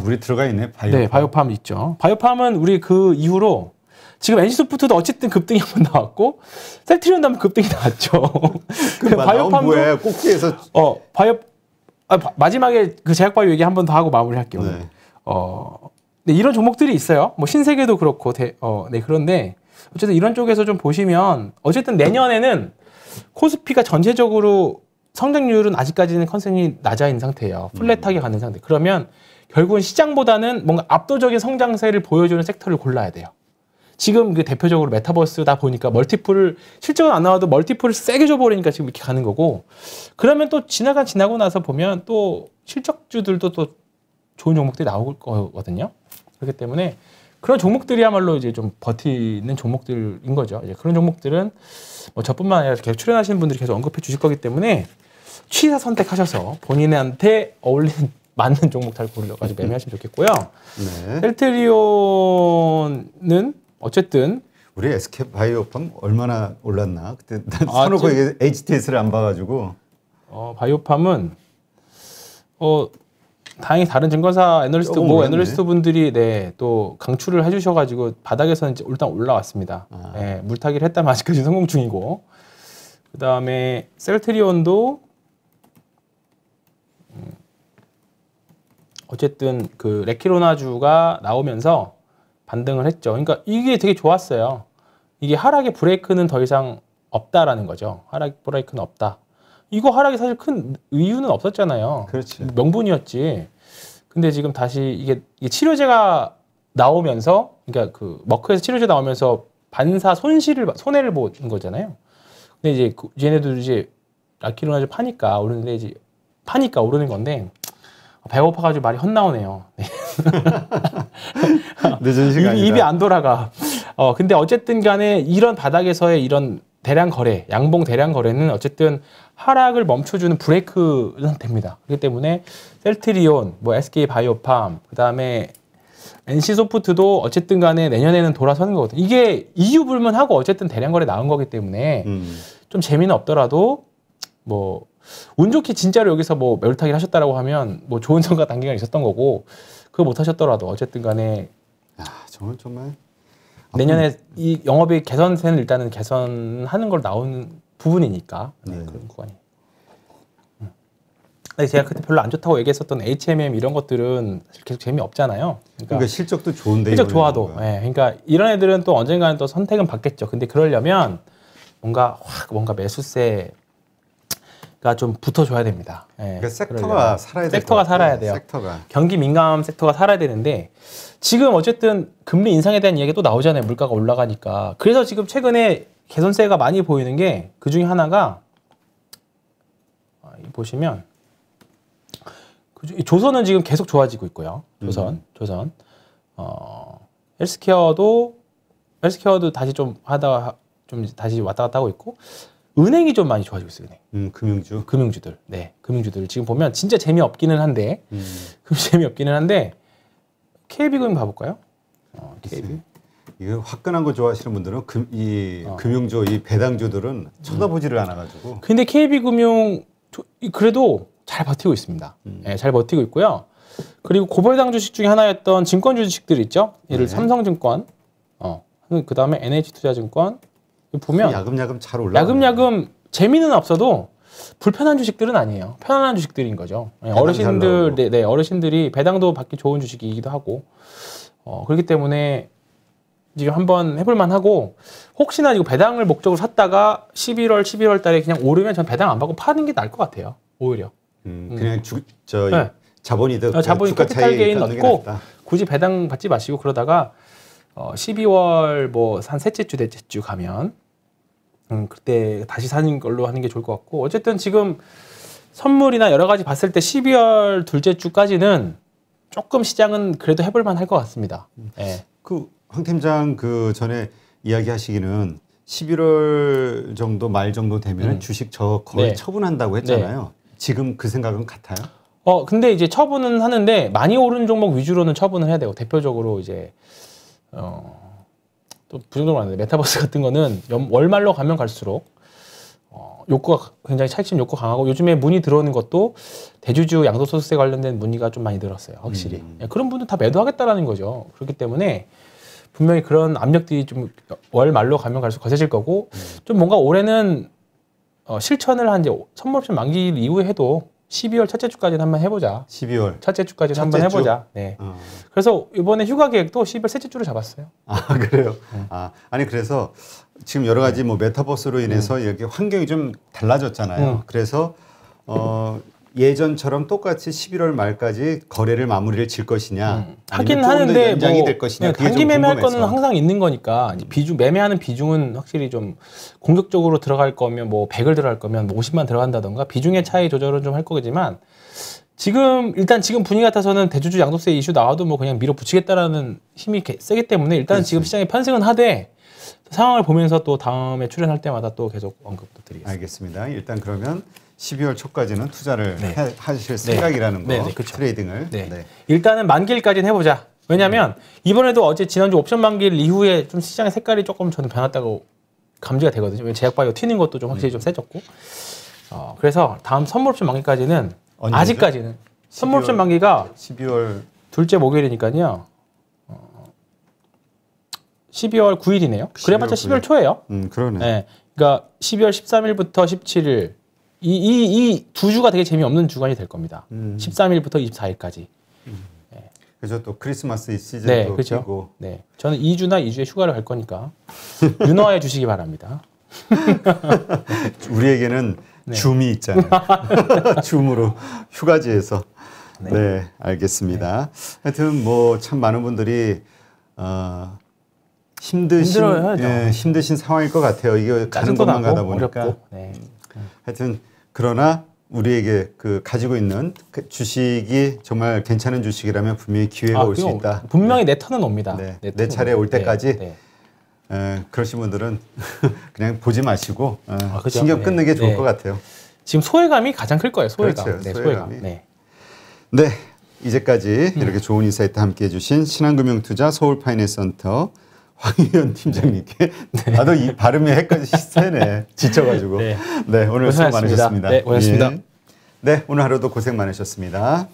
A: 우리 들어가 있네. 바이오팜.
B: 네, 바이오팜 있죠. 바이오팜은 우리 그 이후로 지금 NC소프트도 어쨌든 급등이 한번 나왔고 셀트리온도 한번 급등이 나왔죠.
A: 바이오팜도 꼭지에서
B: 마지막에 그 제약바이오 얘기 한 번 더 하고 마무리할게요.
A: 네.
B: 네, 이런 종목들이 있어요. 뭐 신세계도 그렇고 네, 그런데 어쨌든 이런 쪽에서 좀 보시면 어쨌든 내년에는 코스피가 전체적으로 성장률은 아직까지는 컨센이 낮아 있는 상태예요. 플랫하게 가는 상태. 그러면 결국은 시장보다는 뭔가 압도적인 성장세를 보여주는 섹터를 골라야 돼요. 지금 그 대표적으로 메타버스다 보니까 멀티플을 실적은 안 나와도 멀티플을 세게 줘버리니까 지금 이렇게 가는 거고 그러면 또 지나고 나서 보면 또 실적주들도 또 좋은 종목들이 나올 거거든요. 그렇기 때문에 그런 종목들이야말로 이제 좀 버티는 종목들인 거죠. 이제 그런 종목들은 뭐 저뿐만 아니라 계속 출연하시는 분들이 계속 언급해 주실 거기 때문에 취사 선택하셔서 본인한테 어울리는 맞는 종목 잘 고르셔가지고 매매하시면 좋겠고요.
A: 네.
B: 셀트리온은 어쨌든
A: 우리 SK바이오팜 얼마나 올랐나? 그때 난 사놓고 HTS를 안 봐가지고.
B: 바이오팜은 다행히 다른 증권사 애널리스트 분들이 또 강추를 해주셔가지고 바닥에서는 이제 일단 올라왔습니다. 네, 물타기를 했다면 아직까지 성공 중이고 그 다음에 셀트리온도 어쨌든 그 레키로나주가 나오면서 반등을 했죠. 그러니까 이게 되게 좋았어요. 이게 하락의 브레이크는 더 이상 없다라는 거죠. 하락 브레이크는 없다. 이거 하락이 사실 큰 이유는 없었잖아요.
A: 그렇지.
B: 명분이었지. 근데 지금 다시 이게 치료제가 나오면서, 그러니까 그 머크에서 치료제 나오면서 반사 손해를 본 거잖아요. 근데 이제 얘네들 이제 라키로나주 파니까 오르는 건데 배고파가지고 말이 헛나오네요. 네.
A: 늦은 시간이다.
B: 입이 안 돌아가. 근데 어쨌든 간에 이런 바닥에서의 이런 대량 거래, 양봉 대량 거래는 어쨌든 하락을 멈춰주는 브레이크 상태입니다. 그렇기 때문에 셀트리온, 뭐 SK 바이오팜, 그다음에 NC 소프트도 어쨌든 간에 내년에는 돌아서는 거거든요. 이게 이유 불문하고 어쨌든 대량 거래 나온 거기 때문에 좀 재미는 없더라도 뭐 운 좋게 진짜로 여기서 뭐 매울타기를 하셨다라고 하면 뭐 좋은 성과 단기간 있었던 거고 그거 못 하셨더라도 어쨌든 간에
A: 정말
B: 내년에 이 영업이익 개선세는 일단은 개선하는 걸 나오는 부분이니까 그런 구간이. 근데 제가 그때 별로 안 좋다고 얘기했었던 HMM 이런 것들은 사실 계속 재미없잖아요.
A: 그러니까 실적도 좋은데
B: 실적 좋아도. 그러니까 이런 애들은 또 언젠가는 또 선택은 받겠죠. 근데 그러려면 뭔가 매수세가 좀 붙어줘야 됩니다.
A: 그러니까 섹터가 살아야 돼요.
B: 섹터가 살아야 돼요. 경기 민감 섹터가 살아야 되는데 지금 어쨌든 금리 인상에 대한 이야기 또 나오잖아요. 물가가 올라가니까. 그래서 지금 최근에 개선세가 많이 보이는 게 그 중에 하나가 보시면 조선은 지금 계속 좋아지고 있고요. 조선. 헬스케어도 다시 좀 하다가 좀 다시 왔다 갔다 하고 있고 은행이 좀 많이 좋아지고 있어요. 은행. 금융주들. 네, 금융주들 지금 보면 진짜 재미없기는 한데 KB금융 봐볼까요? KB.
A: 이거 화끈한 거 좋아하시는 분들은 금융주, 이 배당주들은 쳐다보지를 않아가지고.
B: 근데 KB금융 그래도 잘 버티고 있습니다. 잘 버티고 있고요. 그리고 고배당 주식 중에 하나였던 증권 주식들 있죠. 예를 삼성증권, 그 다음에 NH투자증권 보면
A: 야금야금 잘 올라.
B: 야금야금 재미는 없어도 불편한 주식들은 아니에요. 편안한 주식들인 거죠. 어르신들이 배당도 받기 좋은 주식이기도 하고 그렇기 때문에 지금 한번 해볼만 하고 혹시나 이거 배당을 목적으로 샀다가 11월 달에 그냥 오르면 전 배당 안 받고 파는 게 나을 것 같아요. 오히려.
A: 그냥 자본이득,
B: 캐피탈 게인 넣고 굳이 배당 받지 마시고 그러다가 12월 뭐 한 셋째 주, 넷째 주 가면 그때 다시 사는 걸로 하는 게 좋을 것 같고 어쨌든 지금 선물이나 여러 가지 봤을 때 12월 둘째 주까지는 조금 시장은 그래도 해볼만 할 것 같습니다.
A: 황 팀장 그 전에 이야기하시기는 11월 정도 말 정도 되면 주식 거의 처분한다고 했잖아요. 지금 그 생각은 같아요?
B: 근데 이제 처분은 하는데 많이 오른 종목 위주로는 처분을 해야 되고 대표적으로 이제 또 부정적으로 하는데 메타버스 같은 거는 월말로 가면 갈수록 욕구가 굉장히 차익심 욕구 강하고 요즘에 문의 들어오는 것도 대주주 양도소득세 관련된 문의가 좀 많이 늘었어요. 확실히. 그런 분들 다 매도하겠다라는 거죠. 그렇기 때문에 분명히 그런 압력들이 좀 월말로 가면 갈수록 거세질 거고 좀 뭔가 올해는 실천을 한 이제 선물옵션 만기 이후에 해도 12월 첫째 주까지는 한번 해보자.
A: 12월
B: 첫째 주까지는 한번 해보자. 네. 그래서 이번에 휴가 계획도 12월 셋째 주를 잡았어요.
A: 그래요? 아니 그래서 지금 여러 가지 뭐 메타버스로 인해서 이렇게 환경이 좀 달라졌잖아요. 그래서 예전처럼 똑같이 11월 말까지 거래를 마무리를 질 것이냐
B: 하긴 하는데
A: 연장이 될 것이냐
B: 단기 매매할 거는 항상 있는 거니까 매매하는 비중은 확실히 좀 공격적으로 들어갈 거면 뭐 100을 들어갈 거면 뭐 50만 들어간다던가 비중의 차이 조절은 좀 할 거겠지만 지금 분위기 같아서는 대주주 양도세 이슈 나와도 뭐 그냥 밀어붙이겠다라는 힘이 세기 때문에 일단 지금 시장에 편승은 하되 상황을 보면서 또 다음에 출연할 때마다 또 계속 언급도 드리겠습니다.
A: 알겠습니다. 일단 그러면 12월 초까지는 투자를 하실 생각이라는 거,
B: 그렇죠.
A: 트레이딩을.
B: 일단은 만기일까지는 해보자. 왜냐하면 이번에도 지난주 옵션 만기일 이후에 좀 시장의 색깔이 조금 저는 변했다고 감지가 되거든요. 제약바이오 튀는 것도 좀 확실히 좀 세졌고. 그래서 다음 선물옵션 만기까지는 아직까지는 선물옵션 만기가
A: 12월
B: 둘째 목요일이니까요. 12월 9일이네요. 그래봤자 12월 초예요.
A: 그러네.
B: 네. 그러니까 12월 13일부터 17일 이 두 주가 되게 재미없는 주간이 될 겁니다. 13일부터 24일까지.
A: 그래서 또 크리스마스 시즌도 끼고.
B: 네, 저는 2주나 2주에 휴가를 갈 거니까 윤화해 주시기 바랍니다.
A: 우리에게는 줌이 있잖아요. 줌으로 휴가지에서. 네, 알겠습니다. 하여튼 뭐 참 많은 분들이 힘드신 상황일 것 같아요. 이게 가는 것만 가다 보니까.
B: 어렵고.
A: 하여튼 그러나 우리에게 그 가지고 있는 그 주식이 정말 괜찮은 주식이라면 분명히 기회가 올 수 있다.
B: 분명히 내 턴은 옵니다.
A: 네. 내 차례 올 때까지
B: 네.
A: 그러신 분들은 그냥 보지 마시고
B: 그죠?
A: 신경 끊는 게 좋을 것 같아요.
B: 지금 소외감이 가장 클 거예요. 소외감.
A: 그렇죠.
B: 네,
A: 소외감이.
B: 소외감. 네.
A: 네, 이제까지 이렇게 좋은 인사이트 함께해 주신 신한금융투자 서울파이낸스센터 황희연 팀장님께 나도 이 발음이 헷갈리시네. 지쳐가지고. 네, 오늘 수고 많으셨습니다.
B: 네, 고맙습니다.
A: 네, 오늘 하루도 고생 많으셨습니다.